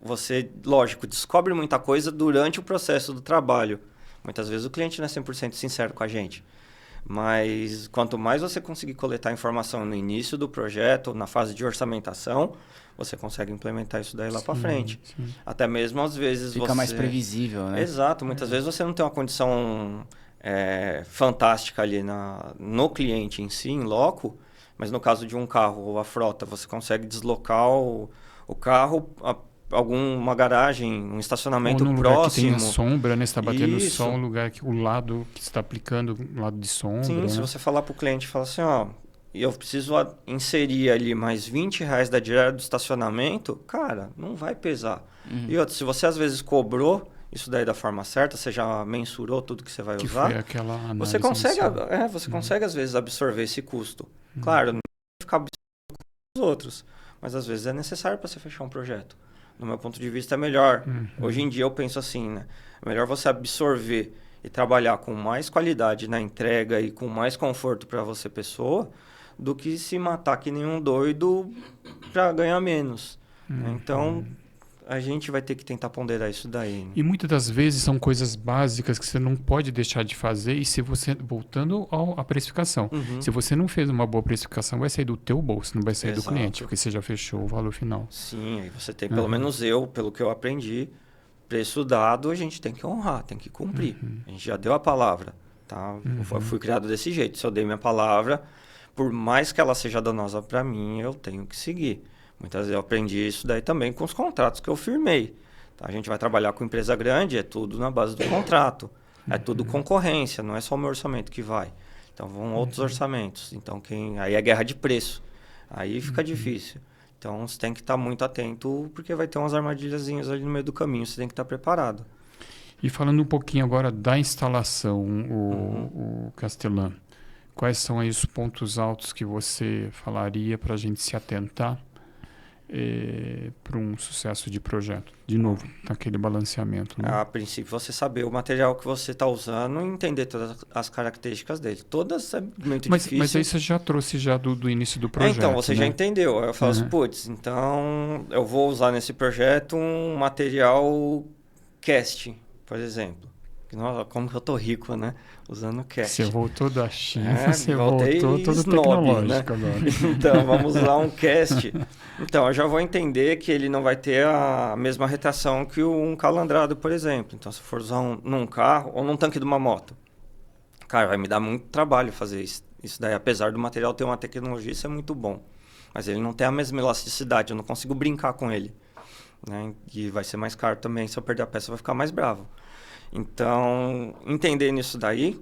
Você, lógico, descobre muita coisa durante o processo do trabalho. Muitas vezes o cliente não é 100% sincero com a gente. Mas quanto mais você conseguir coletar informação no início do projeto, na fase de orçamentação, você consegue implementar isso daí lá para frente. Sim. Até mesmo às vezes fica mais previsível, né? Exato. Muitas vezes você não tem uma condição fantástica ali no cliente em si, em loco, mas no caso de um carro ou a frota, você consegue deslocar o carro a alguma garagem, um estacionamento ou próximo. Lugar que tem sombra, né? Você está batendo Isso. sol, um lugar que o lado que você está aplicando, o lado de sombra. Sim, né? Se você falar para o cliente, fala assim, ó, eu preciso inserir ali mais R$20 da diária do estacionamento, cara, não vai pesar. E outra, se você às vezes cobrou isso daí da forma certa, você já mensurou tudo que você vai usar, foi aquela análise você consegue, inicial. você consegue às vezes absorver esse custo. Claro, não vai ficar absorvendo com os outros, mas às vezes é necessário para você fechar um projeto. No meu ponto de vista é melhor. Hoje em dia eu penso assim, né? É melhor você absorver e trabalhar com mais qualidade na entrega e com mais conforto para você, pessoa, do que se matar que nem um doido para ganhar menos. Então, a gente vai ter que tentar ponderar isso daí. Né? E muitas das vezes são coisas básicas que você não pode deixar de fazer. E se você, voltando à precificação, se você não fez uma boa precificação, vai sair do teu bolso, não vai sair do cliente, porque você já fechou o valor final. Sim, aí você tem, pelo menos pelo que eu aprendi, preço dado a gente tem que honrar, tem que cumprir. A gente já deu a palavra, tá? Eu fui criado desse jeito. Se eu dei minha palavra, por mais que ela seja danosa para mim, eu tenho que seguir. Muitas vezes eu aprendi isso daí também com os contratos que eu firmei. Tá? A gente vai trabalhar com empresa grande, é tudo na base do contrato. É tudo concorrência, não é só o meu orçamento que vai. Então vão outros orçamentos. Então aí é guerra de preço. Aí fica difícil. Então você tem que estar muito atento, porque vai ter umas armadilhazinhas ali no meio do caminho, você tem que estar preparado. E falando um pouquinho agora da instalação, o Castelã, quais são aí os pontos altos que você falaria para a gente se atentar? para um sucesso de projeto? De novo, naquele balanceamento. Né? A princípio, você saber o material que você está usando e entender todas as características dele. Todas é muito difícil. Mas aí você já trouxe já do início do projeto. Então, você já entendeu. Aí eu falo assim, Uhum. putz, então eu vou usar nesse projeto um material cast, por exemplo. Nossa, como que eu tô rico, né? Usando cast. Você voltou da China, você voltei voltou todo snob, tecnológico né? agora. Então, vamos usar um cast. Então, eu já vou entender que ele não vai ter a mesma retração que um calandrado, por exemplo. Então, se for usar num carro ou num tanque de uma moto, cara, vai me dar muito trabalho fazer isso daí. Apesar do material ter uma tecnologia, isso é muito bom. Mas ele não tem a mesma elasticidade, eu não consigo brincar com ele. Né? E vai ser mais caro também. Se eu perder a peça, eu vou ficar mais bravo. Então, entendendo isso daí,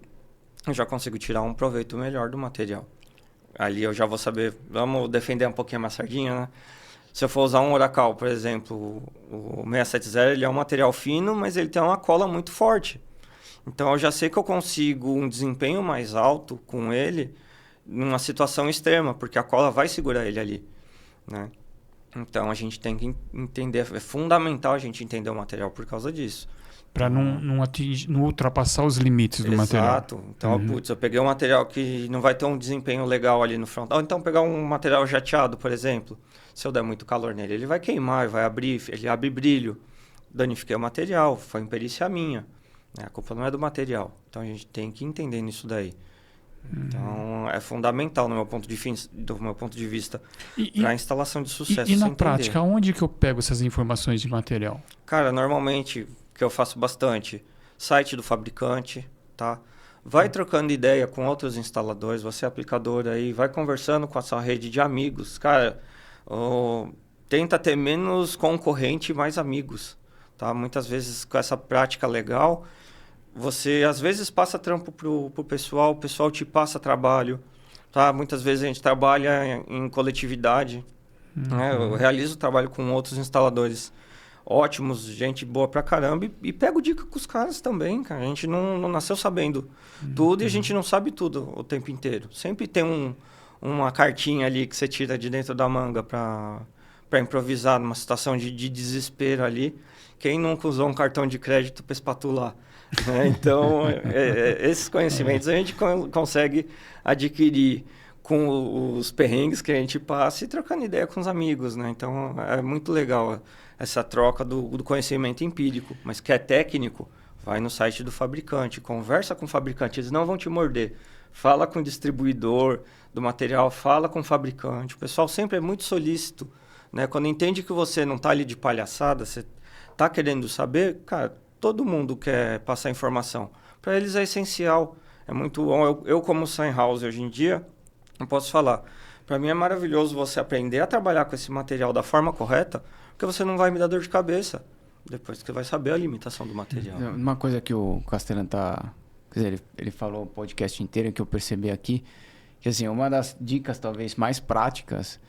eu já consigo tirar um proveito melhor do material. Ali eu já vou saber, vamos defender um pouquinho a minha sardinha, né? Se eu for usar um Oracle, por exemplo, o 670, ele é um material fino, mas ele tem uma cola muito forte. Então, eu já sei que eu consigo um desempenho mais alto com ele numa situação extrema, porque a cola vai segurar ele ali, né? Então, a gente tem que entender, é fundamental a gente entender o material por causa disso. Para não ultrapassar os limites do material. Exato. Então, putz, eu peguei um material que não vai ter um desempenho legal ali no frontal. Então, pegar um material jateado, por exemplo. Se eu der muito calor nele, ele vai queimar, vai abrir, ele abre brilho. Danifiquei o material, foi imperícia minha. A culpa não é do material. Então, a gente tem que entender nisso daí. Então, é fundamental do meu ponto de vista para a instalação de sucesso. E na prática, onde que eu pego essas informações de material? Cara, normalmente, que eu faço bastante, site do fabricante, tá? Vai trocando ideia com outros instaladores, você é aplicador aí, vai conversando com a sua rede de amigos. Cara, tenta ter menos concorrente e mais amigos, tá? Muitas vezes com essa prática legal, você às vezes passa trampo pro pessoal, o pessoal te passa trabalho, tá? Muitas vezes a gente trabalha em coletividade, né? Eu realizo trabalho com outros instaladores ótimos, gente boa pra caramba, e pego dica com os caras também, cara. A gente não nasceu sabendo tudo e a gente não sabe tudo o tempo inteiro. Sempre tem uma cartinha ali que você tira de dentro da manga pra improvisar numa situação de desespero ali. Quem nunca usou um cartão de crédito pra espatular? Né? Então, esses conhecimentos a gente consegue adquirir com os perrengues que a gente passa e trocando ideia com os amigos, né? Então, é muito legal essa troca do conhecimento empírico. Mas que é técnico, vai no site do fabricante, conversa com o fabricante, eles não vão te morder. Fala com o distribuidor do material, fala com o fabricante. O pessoal sempre é muito solícito, né? Quando entende que você não está ali de palhaçada, você está querendo saber, cara, todo mundo quer passar informação. Para eles é essencial, é muito bom. Eu como sign house hoje em dia, não posso falar. Para mim é maravilhoso você aprender a trabalhar com esse material da forma correta, porque você não vai me dar dor de cabeça depois que você vai saber a limitação do material. Uma coisa que o Castellan quer dizer, ele falou o podcast inteiro que eu percebi aqui, que assim, uma das dicas talvez mais práticas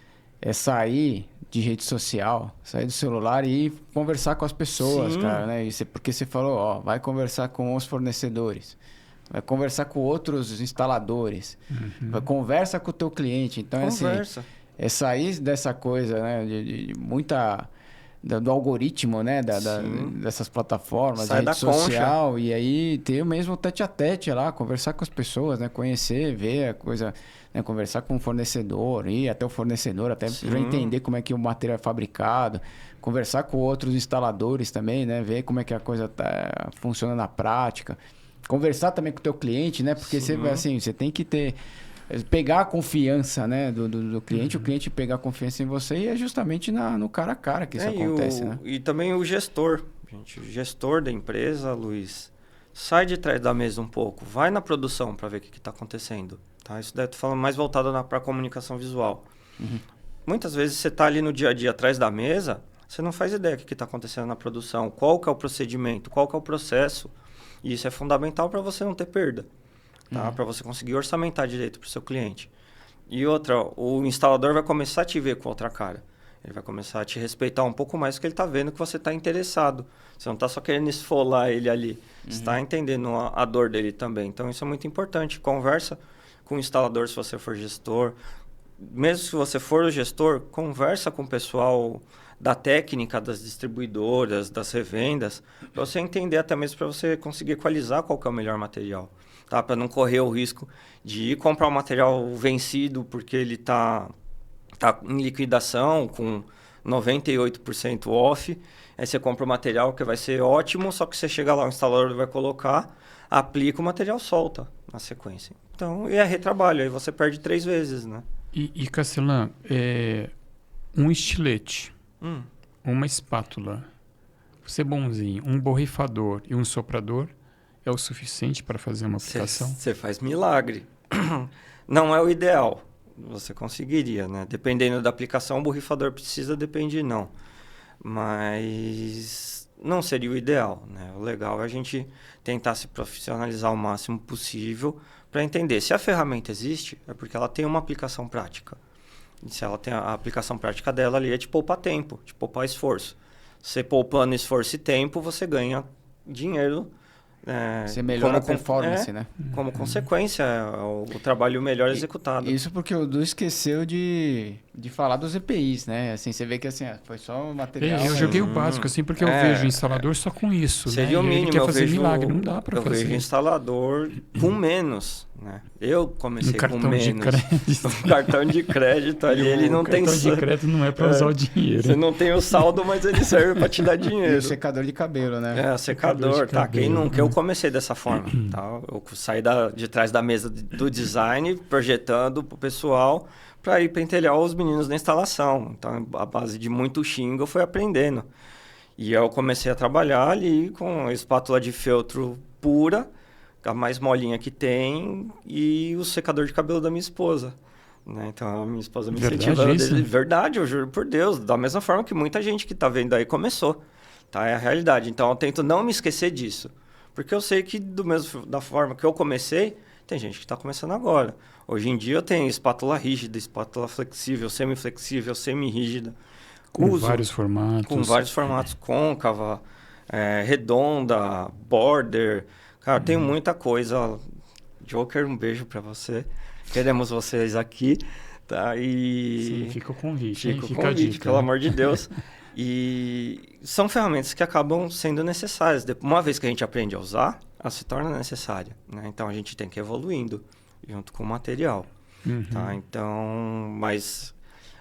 é sair de rede social, sair do celular e ir conversar com as pessoas, cara, né? Porque você falou, vai conversar com os fornecedores, vai conversar com outros instaladores, conversa com o teu cliente. Então, Conversa. Assim, é sair dessa coisa, né? De muita... Do algoritmo, né? Dessas plataformas, sai da rede da social. concha. E aí ter o mesmo tete-a-tete lá, conversar com as pessoas, né? Conhecer, ver a coisa, né? Conversar com o fornecedor, ir até o fornecedor, até para entender como é que o material é fabricado. Conversar com outros instaladores também, né? Ver como é que a coisa funciona na prática. Conversar também com o teu cliente, né? Porque você tem que pegar a confiança, né, do cliente, o cliente pegar a confiança em você, e é justamente no cara a cara que isso acontece, né? E também o gestor, gente, o gestor da empresa, Luiz, sai de trás da mesa um pouco, vai na produção para ver o que está acontecendo, tá? Isso daí eu tô falando mais voltado para a comunicação visual. Muitas vezes você está ali no dia a dia atrás da mesa, você não faz ideia do que está acontecendo na produção, qual que é o procedimento, qual que é o processo, e isso é fundamental para você não ter perda. Tá? Para você conseguir orçamentar direito para o seu cliente. E outra, o instalador vai começar a te ver com outra cara. Ele vai começar a te respeitar um pouco mais, porque ele está vendo que você está interessado. Você não está só querendo esfolar ele ali. Você está entendendo a dor dele também. Então, isso é muito importante. Conversa com o instalador se você for gestor. mesmo se você for o gestor, conversa com o pessoal da técnica, das distribuidoras, das revendas, para você entender até mesmo para você conseguir equalizar qual que é o melhor material. Tá? Para não correr o risco de ir comprar um material vencido porque ele tá em liquidação com 98% off. Aí você compra o material que vai ser ótimo, só que você chega lá, o instalador vai colocar, aplica o material, solta na sequência. Então, é retrabalho, aí você perde 3 vezes, né? E Castelã, um estilete, uma espátula, você bonzinho, um borrifador e um soprador é o suficiente para fazer uma aplicação? Você faz milagre. Não é o ideal. Você conseguiria, né? Dependendo da aplicação, o borrifador precisa, depende não. Mas não seria o ideal, né? O legal é a gente tentar se profissionalizar o máximo possível para entender. Se a ferramenta existe, é porque ela tem uma aplicação prática. E se ela tem a aplicação prática dela ali, é de poupar tempo, de poupar esforço. Você poupando esforço e tempo, você ganha dinheiro. Você melhora a performance, né? Como consequência, o trabalho melhor executado. Isso porque o Du esqueceu de falar dos EPIs, né? Assim, você vê que assim, foi só o material. Eu joguei o básico, assim, porque eu vejo o instalador só com isso. Seria o mínimo. Ele quer fazer milagre, não dá para fazer. Eu vejo instalador com menos, né? Eu comecei com menos. Um cartão de crédito ali, ele não tem... cartão de crédito não é para usar o dinheiro. Você não tem o saldo, mas ele serve para te dar dinheiro. E o secador de cabelo, né? Secador, tá? Quem nunca? Eu comecei dessa forma, tá? Eu saí de trás da mesa do design, projetando pro pessoal para ir pentelhar os meninos da instalação. Então, a base de muito xingo, eu fui aprendendo. E eu comecei a trabalhar ali com a espátula de feltro pura, a mais molinha que tem, e o secador de cabelo da minha esposa. Né? Então, a minha esposa me incentivou. Verdade, eu juro por Deus. Da mesma forma que muita gente que está vendo aí começou. Tá? É a realidade. Então, eu tento não me esquecer disso. Porque eu sei que da forma que eu comecei, tem gente que está começando agora. Hoje em dia eu tenho espátula rígida, espátula flexível, semi-flexível, semi-rígida. Com vários formatos. Com vários formatos, côncava, redonda, border. Cara, tem muita coisa. Joker, um beijo para você. Queremos vocês aqui. Tá? Sim, fica o convite. Fica a dica, pelo amor de Deus. E são ferramentas que acabam sendo necessárias. Uma vez que a gente aprende a usar, ela se torna necessária. Né? Então, a gente tem que ir evoluindo junto com o material. Tá? Então, mas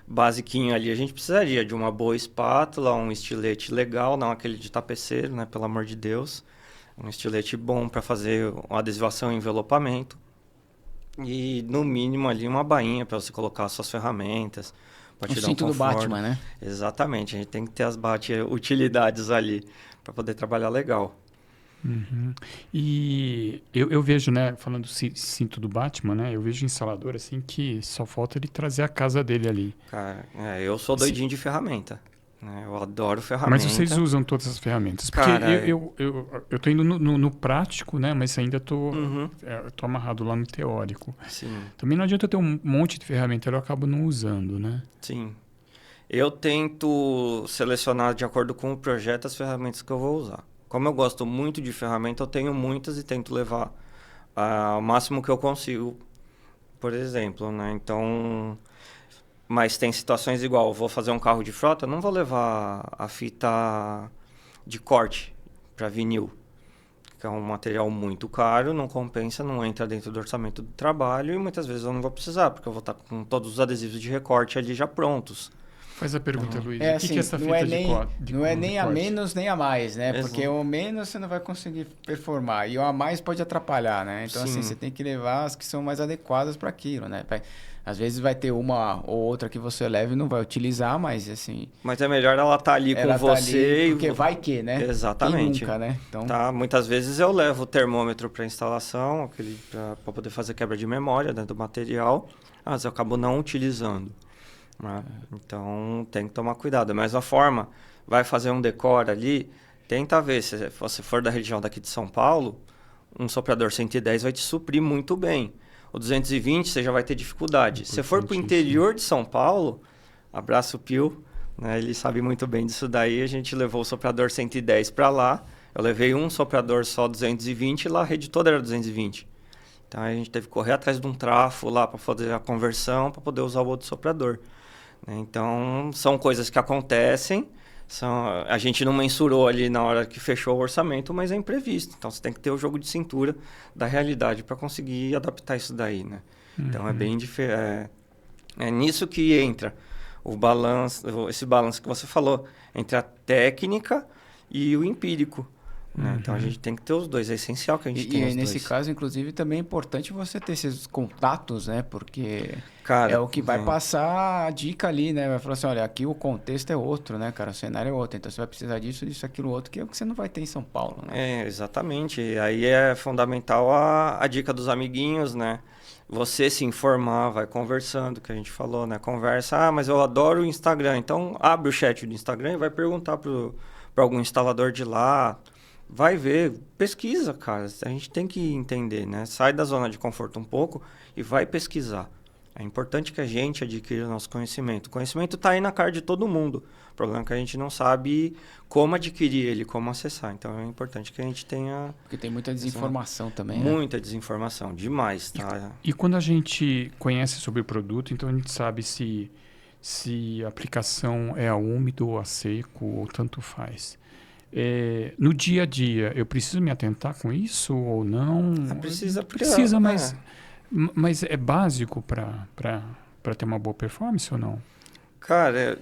basiquinho ali, a gente precisaria de uma boa espátula, um estilete legal, não aquele de tapeceiro, né? Pelo amor de Deus. Um estilete bom para fazer uma adesivação e envelopamento. E, no mínimo, ali uma bainha para você colocar as suas ferramentas. O cinto do Batman, né? Exatamente. A gente tem que ter as utilidades ali para poder trabalhar legal. E eu vejo, né, falando do cinto do Batman, né, eu vejo instalador assim que só falta ele trazer a casa dele ali. Cara, eu sou doidinho de ferramenta. Né? Eu adoro ferramenta. Mas vocês usam todas as ferramentas? Porque cara, eu tô indo no prático, né, mas ainda tô amarrado lá no teórico. Sim. Também não adianta ter um monte de ferramenta, eu acabo não usando, né? Sim. Eu tento selecionar de acordo com o projeto as ferramentas que eu vou usar. Como eu gosto muito de ferramenta, eu tenho muitas e tento levar ao máximo que eu consigo, por exemplo, né? Então, mas tem situações igual, eu vou fazer um carro de frota, não vou levar a fita de corte para vinil, que é um material muito caro, não compensa, não entra dentro do orçamento do trabalho e muitas vezes eu não vou precisar, porque eu vou estar com todos os adesivos de recorte ali já prontos. Faz a pergunta, Luiz. O que é essa fita de não é nem a menos nem a mais, né? Exato. Porque o menos você não vai conseguir performar e o a mais pode atrapalhar, né? Então, assim, você tem que levar as que são mais adequadas para aquilo, né? Às vezes vai ter uma ou outra que você leva e não vai utilizar, mas assim... Mas é melhor ela estar ali com você. Ali porque vai que, né? Exatamente. Quem nunca, né? Então... Tá, muitas vezes eu levo o termômetro para instalação, para poder fazer quebra de memória dentro do material, mas eu acabo não utilizando. Né? Então, tem que tomar cuidado. Da mesma forma, vai fazer um decor ali, tenta ver, se você for da região daqui de São Paulo, um soprador 110 vai te suprir muito bem. O 220 você já vai ter dificuldade. Se for para o interior de São Paulo, abraço o Pio, né? Ele sabe muito bem disso daí, a gente levou o soprador 110 para lá, eu levei um soprador só 220 e lá a rede toda era 220. Então a gente teve que correr atrás de um trafo lá para fazer a conversão, para poder usar o outro soprador. Né? Então são coisas que acontecem, a gente não mensurou ali na hora que fechou o orçamento, mas é imprevisto. Então você tem que ter o jogo de cintura da realidade para conseguir adaptar isso daí. Né? Então é bem diferente. É nisso que entra o balanço, esse balanço que você falou, entre a técnica e o empírico. Né? Então a gente tem que ter os dois, é essencial que a gente tenha os dois. E nesse caso, inclusive, também é importante você ter esses contatos, né? Porque cara, é o que vai passar a dica ali, né? Vai falar assim, olha, aqui o contexto é outro, né, cara? O cenário é outro, então você vai precisar disso, disso, aquilo, outro, que é o que você não vai ter em São Paulo, né? Exatamente. Aí é fundamental a dica dos amiguinhos, né? Você se informar, vai conversando, que a gente falou, né? Conversa, mas eu adoro o Instagram. Então, abre o chat do Instagram e vai perguntar para algum instalador de lá. Vai ver, pesquisa, cara. A gente tem que entender, né? Sai da zona de conforto um pouco e vai pesquisar. É importante que a gente adquira o nosso conhecimento. O conhecimento está aí na cara de todo mundo. O problema é que a gente não sabe como adquirir ele, como acessar. Então, é importante que a gente tenha... Porque tem muita desinformação também, Muita desinformação, demais, tá? E quando a gente conhece sobre o produto, então a gente sabe se a aplicação é a úmido ou a seco, ou tanto faz. No dia a dia, eu preciso me atentar com isso ou não? Precisa, mas é básico para ter uma boa performance ou não? Cara,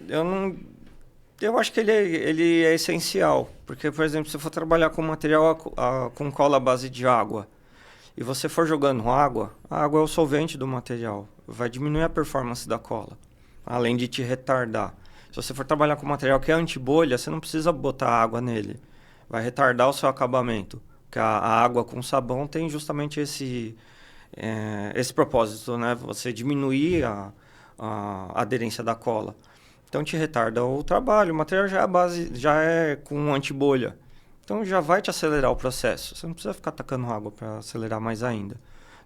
eu acho que ele é essencial. Porque, por exemplo, se for trabalhar com material com cola à base de água e você for jogando água, a água é o solvente do material. Vai diminuir a performance da cola, além de te retardar. Se você for trabalhar com material que é anti-bolha, você não precisa botar água nele. Vai retardar o seu acabamento. Porque a água com sabão tem justamente esse propósito, né? Você diminuir a aderência da cola. Então te retarda o trabalho. O material já é com anti-bolha. Então já vai te acelerar o processo. Você não precisa ficar tacando água para acelerar mais ainda.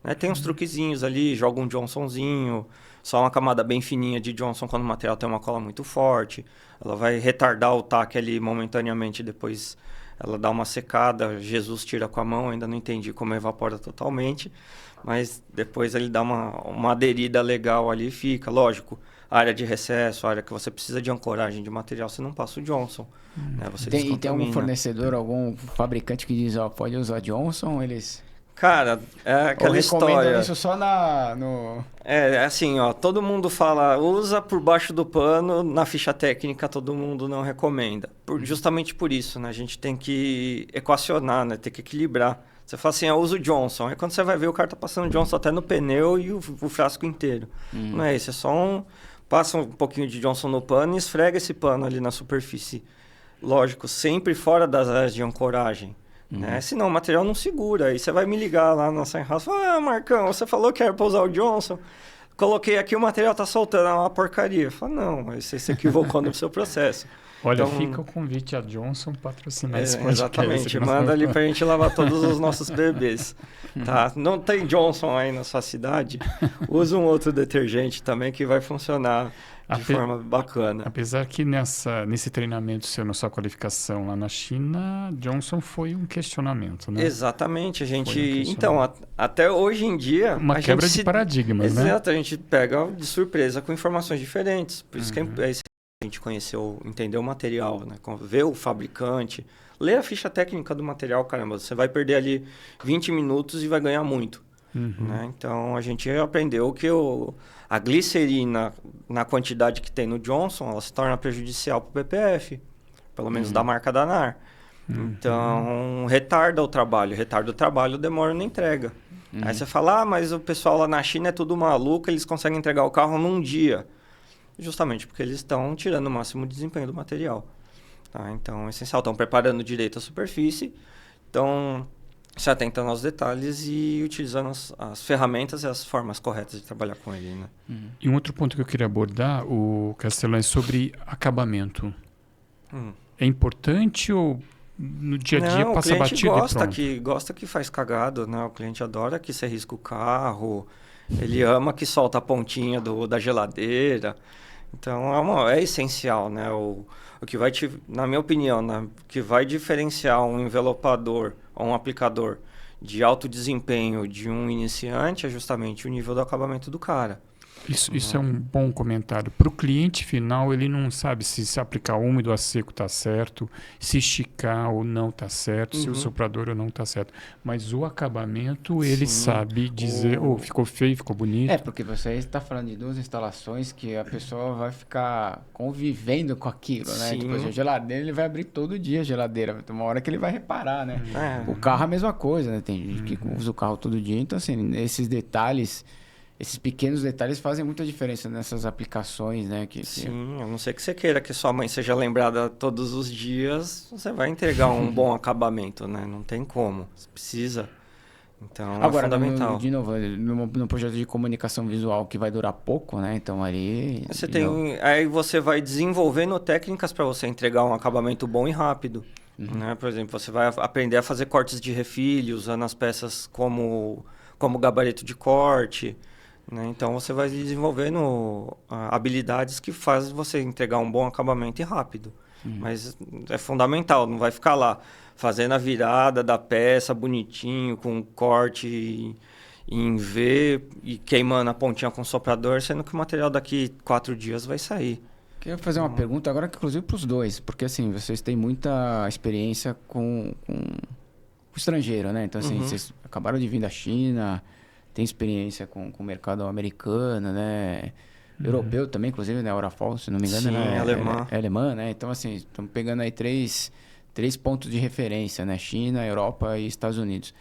Né? Tem uns truquezinhos ali, joga um Johnsonzinho, só uma camada bem fininha de Johnson quando o material tem uma cola muito forte. Ela vai retardar o taque ali momentaneamente, depois ela dá uma secada, Jesus tira com a mão, ainda não entendi como evapora totalmente, mas depois ele dá uma aderida legal ali e fica. Lógico, área de recesso, área que você precisa de ancoragem de material, você não passa o Johnson. Né? Você E tem algum fornecedor, algum fabricante que diz, ó, pode usar Johnson, eles... Cara, é aquela história. Isso só no... Assim, ó, todo mundo fala, usa por baixo do pano, na ficha técnica todo mundo não recomenda. Justamente por isso, né? A gente tem que equacionar, né? Tem que equilibrar. Você fala assim, eu uso Johnson. Aí quando você vai ver, o cara tá passando Johnson até no pneu e o frasco inteiro. Não é isso, é só passa um pouquinho de Johnson no pano e esfrega esse pano ali na superfície. Lógico, sempre fora das áreas de ancoragem. Né? Senão o material não segura. Aí você vai me ligar lá na Sainhouse e falar, Marcão, você falou que era para usar o Johnson. Coloquei aqui, o material tá soltando, é uma porcaria. Fala, não, você se equivocou no seu processo. Olha, então, fica o convite a Johnson patrocinar esse podcast. Exatamente, manda ali pra gente lavar todos os nossos bebês. Tá? Não tem Johnson aí na sua cidade? Usa um outro detergente também que vai funcionar de forma bacana. Apesar que nesse treinamento seu, na sua qualificação lá na China, Johnson foi um questionamento, né? Exatamente, a gente... Então, até hoje em dia... Uma quebra de paradigmas, né? Exato, a gente pega de surpresa com informações diferentes. Por isso que a gente conheceu, entendeu o material, né? Ver o fabricante, ler a ficha técnica do material, caramba, você vai perder ali 20 minutos e vai ganhar muito. Né? Então, a gente aprendeu que a glicerina, na quantidade que tem no Johnson, ela se torna prejudicial para o PPF, pelo menos da marca da NAR. Então, retarda o trabalho, demora na entrega. Aí você fala, mas o pessoal lá na China é tudo maluco, eles conseguem entregar o carro num dia. Justamente porque eles estão tirando o máximo desempenho do material. Tá? Então, é essencial. Estão preparando direito a superfície, estão se atentando aos detalhes e utilizando as ferramentas e as formas corretas de trabalhar com ele. Né? E um outro ponto que eu queria abordar, o Castelão, é sobre acabamento. É importante ou no dia a dia passa batido e pronto? O cliente gosta que faz cagado, né? O cliente adora que você risca o carro, ele ama que solta a pontinha da geladeira. Então, é essencial, né? O que vai na minha opinião, né? O que vai diferenciar um envelopador ou um aplicador de alto desempenho de um iniciante é justamente o nível do acabamento do cara. Isso é um bom comentário. Para o cliente final, ele não sabe se aplicar úmido a seco está certo, se esticar ou não está certo, se o soprador ou não está certo. Mas o acabamento, ele sabe dizer, ficou feio, ficou bonito. Porque você está falando de 2 instalações que a pessoa vai ficar convivendo com aquilo, né? Sim. Tipo, a geladeira, ele vai abrir todo dia a geladeira. Tem uma hora que ele vai reparar, né? O carro é a mesma coisa, né? Tem gente que usa o carro todo dia. Então, assim, esses detalhes... Esses pequenos detalhes fazem muita diferença nessas aplicações, né? Sim, a não ser que você queira que sua mãe seja lembrada todos os dias, você vai entregar um bom acabamento, né? Não tem como, você precisa. Então, agora, é fundamental. de novo, no projeto de comunicação visual que vai durar pouco, né? Então, ali... Aí você vai desenvolvendo técnicas para você entregar um acabamento bom e rápido. Né? Por exemplo, você vai aprender a fazer cortes de refilho, usando as peças como gabarito de corte... Né? Então, você vai desenvolvendo habilidades que fazem você entregar um bom acabamento e rápido. Mas é fundamental, não vai ficar lá fazendo a virada da peça bonitinho, com corte em V e queimando a pontinha com o soprador, sendo que o material daqui 4 dias vai sair. Queria fazer uma pergunta agora, inclusive para os dois, porque assim, vocês têm muita experiência com o estrangeiro, né? Então, assim, vocês acabaram de vir da China... Tem experiência com o mercado americano, né? Europeu também, inclusive, né? A Orafol, se não me engano, sim, né? alemã. É alemã, né? Então, assim, estamos pegando aí três pontos de referência, né? China, Europa e Estados Unidos.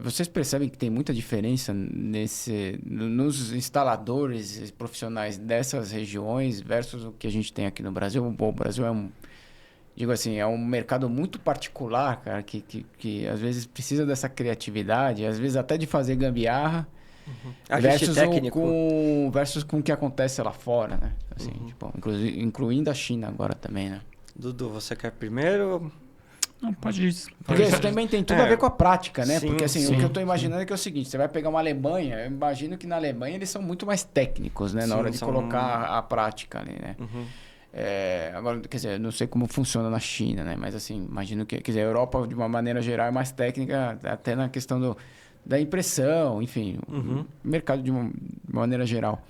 Vocês percebem que tem muita diferença nos instaladores profissionais dessas regiões versus o que a gente tem aqui no Brasil? Bom, o Brasil digo assim, é um mercado muito particular, cara, que às vezes precisa dessa criatividade, às vezes até de fazer gambiarra, versus com o que acontece lá fora, né? Assim, tipo, incluindo a China agora também, né? Dudu, você quer primeiro? Não, pode ir. Porque isso também tem tudo a ver com a prática, né? Sim, porque assim, o que eu estou imaginando é que é o seguinte, você vai pegar uma Alemanha, eu imagino que na Alemanha eles são muito mais técnicos, né? Na hora de colocar a prática ali, né? Agora, quer dizer, não sei como funciona na China, né? Mas assim, imagino que, quer dizer, a Europa, de uma maneira geral, é mais técnica, até na questão da impressão, enfim, o mercado de uma maneira geral.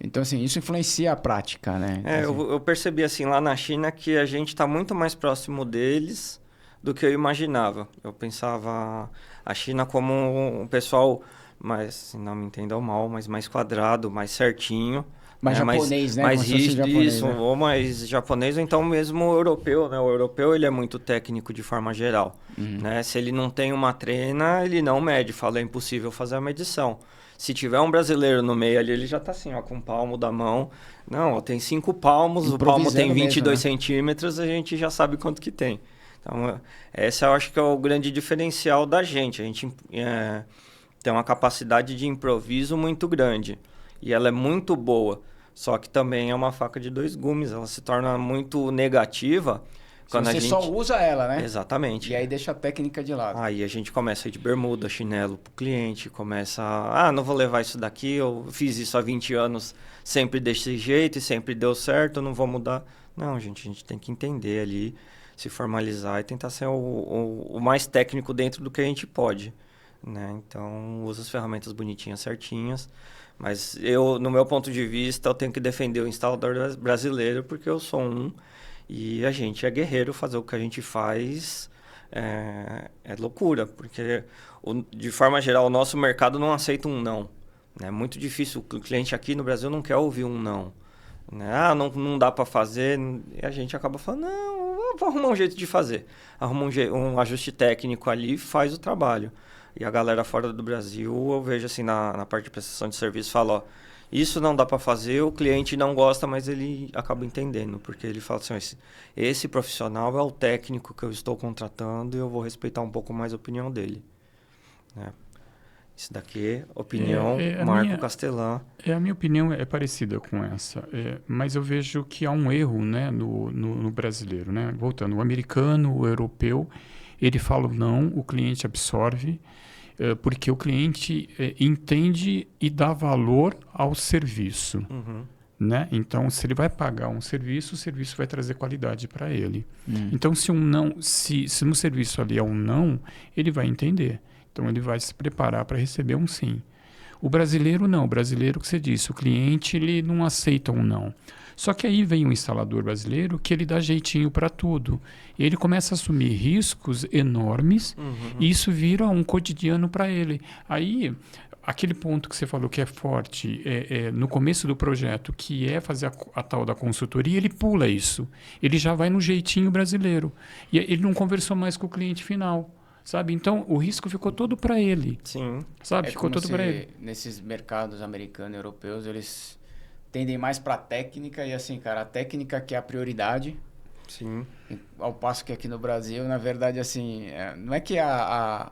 Então, assim, isso influencia a prática, né? Então, assim... eu percebi, assim, lá na China que a gente está muito mais próximo deles do que eu imaginava. Eu pensava a China como um pessoal mais, não me entendam mal, mas mais quadrado, mais certinho. Mais japonês, né? Mais rígido, isso, né? ou mais japonês, ou então mesmo europeu, né? O europeu, ele é muito técnico de forma geral, né? Se ele não tem uma trena, ele não mede, fala, é impossível fazer a medição. Se tiver um brasileiro no meio ali, ele já tá assim, ó, com o palmo da mão. Não, tem 5 palmos, o palmo tem 22 mesmo, né? Centímetros, a gente já sabe quanto que tem. Então, esse eu acho que é o grande diferencial da gente. A gente tem uma capacidade de improviso muito grande. E ela é muito boa. Só que também é uma faca de 2 gumes. Ela se torna muito negativa quando você só usa ela, né? Exatamente. E aí deixa a técnica de lado. Aí a gente começa a ir de bermuda, chinelo pro cliente, começa não vou levar isso daqui, eu fiz isso há 20 anos sempre desse jeito e sempre deu certo, não vou mudar. Não, a gente tem que entender ali, se formalizar e tentar ser o mais técnico dentro do que a gente pode, né? Então, usa as ferramentas bonitinhas, certinhas. Mas no meu ponto de vista, eu tenho que defender o instalador brasileiro, porque eu sou e a gente é guerreiro, fazer o que a gente faz é loucura, porque de forma geral o nosso mercado não aceita um não. É muito difícil, o cliente aqui no Brasil não quer ouvir um não. Né? Não dá para fazer, e a gente acaba falando, não, vou arrumar um jeito de fazer. Arruma um ajuste técnico ali e faz o trabalho. E a galera fora do Brasil, eu vejo assim, na parte de prestação de serviço, fala, ó, isso não dá para fazer, o cliente não gosta, mas ele acaba entendendo, porque ele fala assim, esse profissional é o técnico que eu estou contratando e eu vou respeitar um pouco mais a opinião dele. Né? Isso daqui, opinião, Marco Castellan. A minha opinião é parecida com essa, mas eu vejo que há um erro, né, no brasileiro. Né? Voltando, o americano, o europeu, ele fala não, o cliente absorve, porque o cliente entende e dá valor ao serviço. né? Então, se ele vai pagar um serviço, o serviço vai trazer qualidade para ele. Então, se no serviço ali é um não, ele vai entender. Então, ele vai se preparar para receber um sim. O brasileiro não. O brasileiro, que você disse, o cliente ele não aceita um não. Só que aí vem um instalador brasileiro que ele dá jeitinho para tudo. Ele começa a assumir riscos enormes e isso vira um cotidiano para ele. Aí, aquele ponto que você falou que é forte no começo do projeto, que é fazer a tal da consultoria, ele pula isso. Ele já vai no jeitinho brasileiro. E ele não conversou mais com o cliente final. Sabe? Então, o risco ficou todo para ele. Sim. Sabe? Ficou todo para ele. Nesses mercados americanos e europeus, eles tendem mais para a técnica e assim, cara, a técnica que é a prioridade. Sim. Ao passo que aqui no Brasil, na verdade, assim, não é que a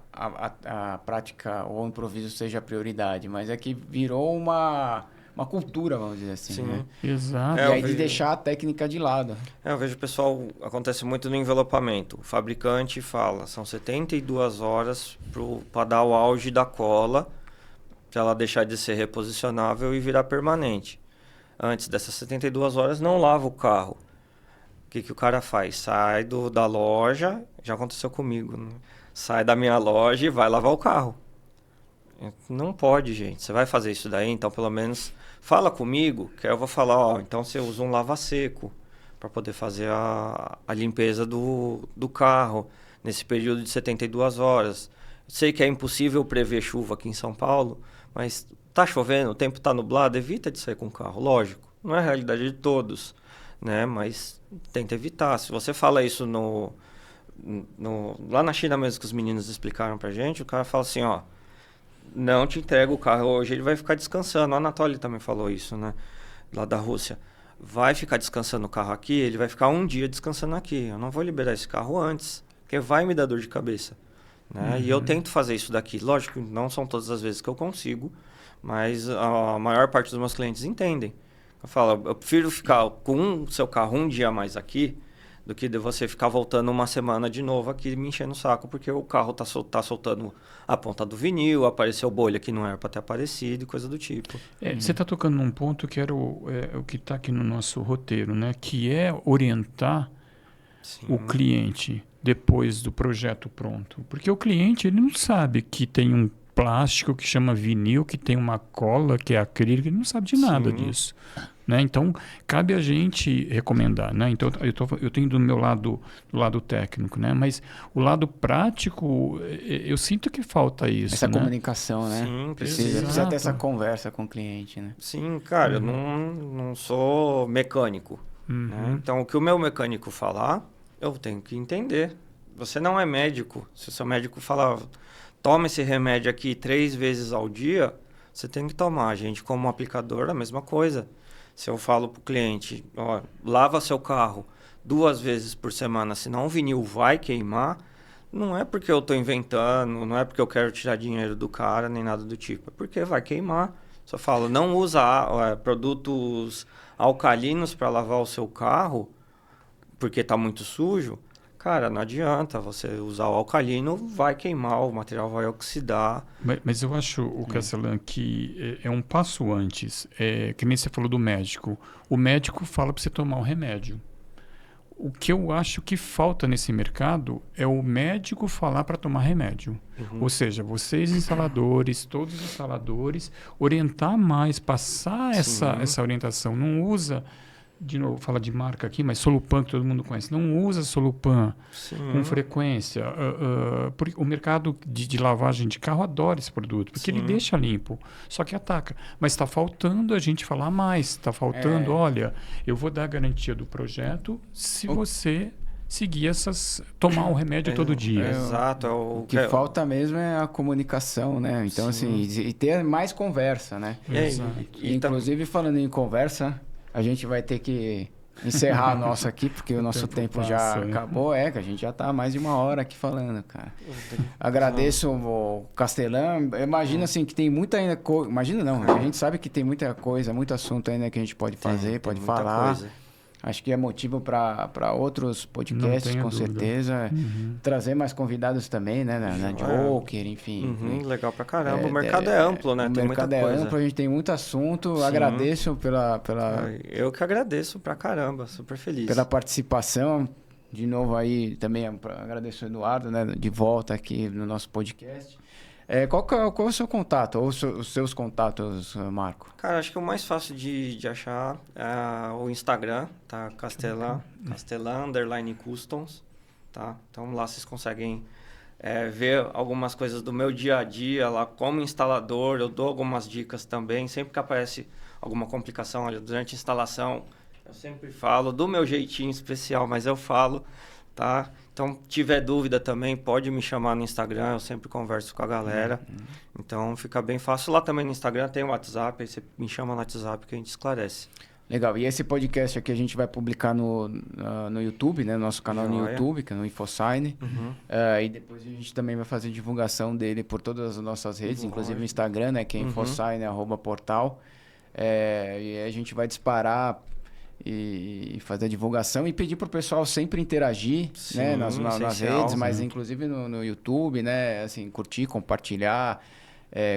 prática ou o improviso seja a prioridade, mas é que virou uma cultura, vamos dizer assim, Sim. né? Exato. E aí de deixar a técnica de lado. Eu vejo o pessoal, acontece muito no envelopamento. O fabricante fala, são 72 horas para dar o auge da cola, para ela deixar de ser reposicionável e virar permanente. Antes dessas 72 horas, não lava o carro. O que o cara faz? Sai da loja, já aconteceu comigo, né? Sai da minha loja e vai lavar o carro. Não pode, gente. Você vai fazer isso daí, então pelo menos fala comigo, que aí eu vou falar, ó, então você usa um lava-seco para poder fazer a limpeza do carro nesse período de 72 horas. Sei que é impossível prever chuva aqui em São Paulo, mas tá chovendo, o tempo tá nublado, evita de sair com o carro, lógico. Não é a realidade de todos, né? Mas tenta evitar. Se você fala isso lá na China mesmo, que os meninos explicaram pra gente, o cara fala assim, ó, não te entrega o carro hoje, ele vai ficar descansando. O Anatoly também falou isso, né? Lá da Rússia. Vai ficar descansando o carro aqui, ele vai ficar um dia descansando aqui. Eu não vou liberar esse carro antes, porque vai me dar dor de cabeça. Né? E eu tento fazer isso daqui. Lógico, não são todas as vezes que eu consigo, mas a maior parte dos meus clientes entendem. Eu falo, eu prefiro ficar com o seu carro um dia a mais aqui do que de você ficar voltando uma semana de novo aqui me enchendo o saco, porque o carro tá soltando a ponta do vinil, apareceu bolha que não era para ter aparecido e coisa do tipo. Você está tocando num ponto que era o que está aqui no nosso roteiro, né? Que é orientar o cliente depois do projeto pronto. Porque o cliente ele não sabe que tem um plástico que chama vinil, que tem uma cola que é acrílico, ele não sabe de nada disso. Né? Então, cabe a gente recomendar. Né? Então, eu tenho do meu lado, do lado técnico, né? Mas o lado prático, eu sinto que falta isso. Essa né? comunicação, né? Sim, Precisa ter essa conversa com o cliente, né? Sim, cara, eu não sou mecânico. Né? Então, o que o meu mecânico falar, eu tenho que entender. Você não é médico. Se o seu médico falar, toma esse remédio aqui 3 vezes ao dia, você tem que tomar. A gente, como aplicador, a mesma coisa. Se eu falo para o cliente, ó, lava seu carro 2 vezes por semana, senão o vinil vai queimar, não é porque eu estou inventando, não é porque eu quero tirar dinheiro do cara, nem nada do tipo. É porque vai queimar. Só falo, não usa produtos alcalinos para lavar o seu carro, porque está muito sujo. Cara, não adianta você usar o alcalino, vai queimar, o material vai oxidar. Mas eu acho, o Castelã, que é um passo antes. Que nem você falou do médico. O médico fala para você tomar um remédio. O que eu acho que falta nesse mercado é o médico falar para tomar remédio. Ou seja, vocês instaladores, todos os instaladores, orientar mais, passar essa orientação. Não usa... De novo, fala de marca aqui, mas Solupan, que todo mundo conhece, não usa Solupan com frequência. Porque o mercado de lavagem de carro adora esse produto, porque ele deixa limpo, só que ataca. Mas está faltando a gente falar mais, está faltando, olha, eu vou dar a garantia do projeto se você seguir tomar um remédio todo dia. Exato. O que falta mesmo é a comunicação, né? Então, assim, e ter mais conversa, né? Inclusive, falando em conversa... A gente vai ter que encerrar a nossa aqui, porque o nosso tempo já acabou. Que a gente já está há mais de 1 hora aqui falando, cara. Agradeço o Castelã. Imagina assim que tem muita ainda coisa. Imagina não, a gente sabe que tem muita coisa, muito assunto ainda que a gente pode fazer, pode falar. Acho que é motivo para outros podcasts, com certeza. Trazer mais convidados também, né? Na Joker, enfim. Legal pra caramba. O mercado é amplo, né? O tem mercado muita coisa. amplo, a gente tem muito assunto. Sim. Agradeço pela... Eu que agradeço pra caramba, super feliz. Pela participação. De novo aí, também agradeço o Eduardo, né? De volta aqui no nosso podcast. Qual é o seu contato, ou os seus contatos, Marco? Cara, acho que o mais fácil de achar é o Instagram, tá? Castelan _customs, tá? Então lá vocês conseguem ver algumas coisas do meu dia a dia lá como instalador. Eu dou algumas dicas também. Sempre que aparece alguma complicação olha, durante a instalação, eu sempre falo do meu jeitinho especial, mas eu falo, tá? Então, tiver dúvida também, pode me chamar no Instagram, eu sempre converso com a galera. Então, fica bem fácil. Lá também no Instagram tem o WhatsApp, aí você me chama no WhatsApp que a gente esclarece. Legal. E esse podcast aqui a gente vai publicar no YouTube, né? No nosso canal no YouTube, que é no InfoSign. E depois a gente também vai fazer divulgação dele por todas as nossas redes, inclusive no Instagram, né? Que é InfoSign, @portal. E a gente vai disparar e fazer a divulgação e pedir para o pessoal sempre interagir, sim, né, nas redes, mas sim. inclusive no YouTube, né, assim, curtir, compartilhar,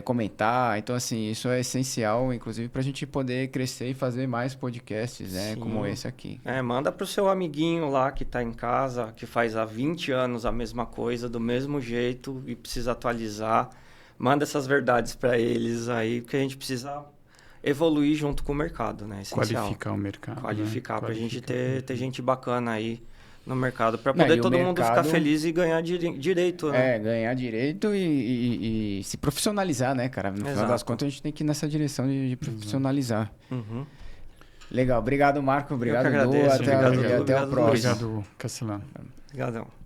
comentar. Então, assim, isso é essencial, inclusive, para a gente poder crescer e fazer mais podcasts, né, como esse aqui. Manda para o seu amiguinho lá que está em casa, que faz há 20 anos a mesma coisa, do mesmo jeito e precisa atualizar. Manda essas verdades para eles aí, porque a gente precisa evoluir junto com o mercado, né? Essencial. Qualificar o mercado. Qualificar, né? Para a gente ter gente bacana aí no mercado, para poder todo mundo ficar feliz e ganhar direito, né? Ganhar direito e se profissionalizar, né, cara? No final das contas, a gente tem que ir nessa direção de profissionalizar. Legal. Obrigado, Marco. Obrigado, Edu. Até o próximo. Obrigado, Castellan. Obrigadão.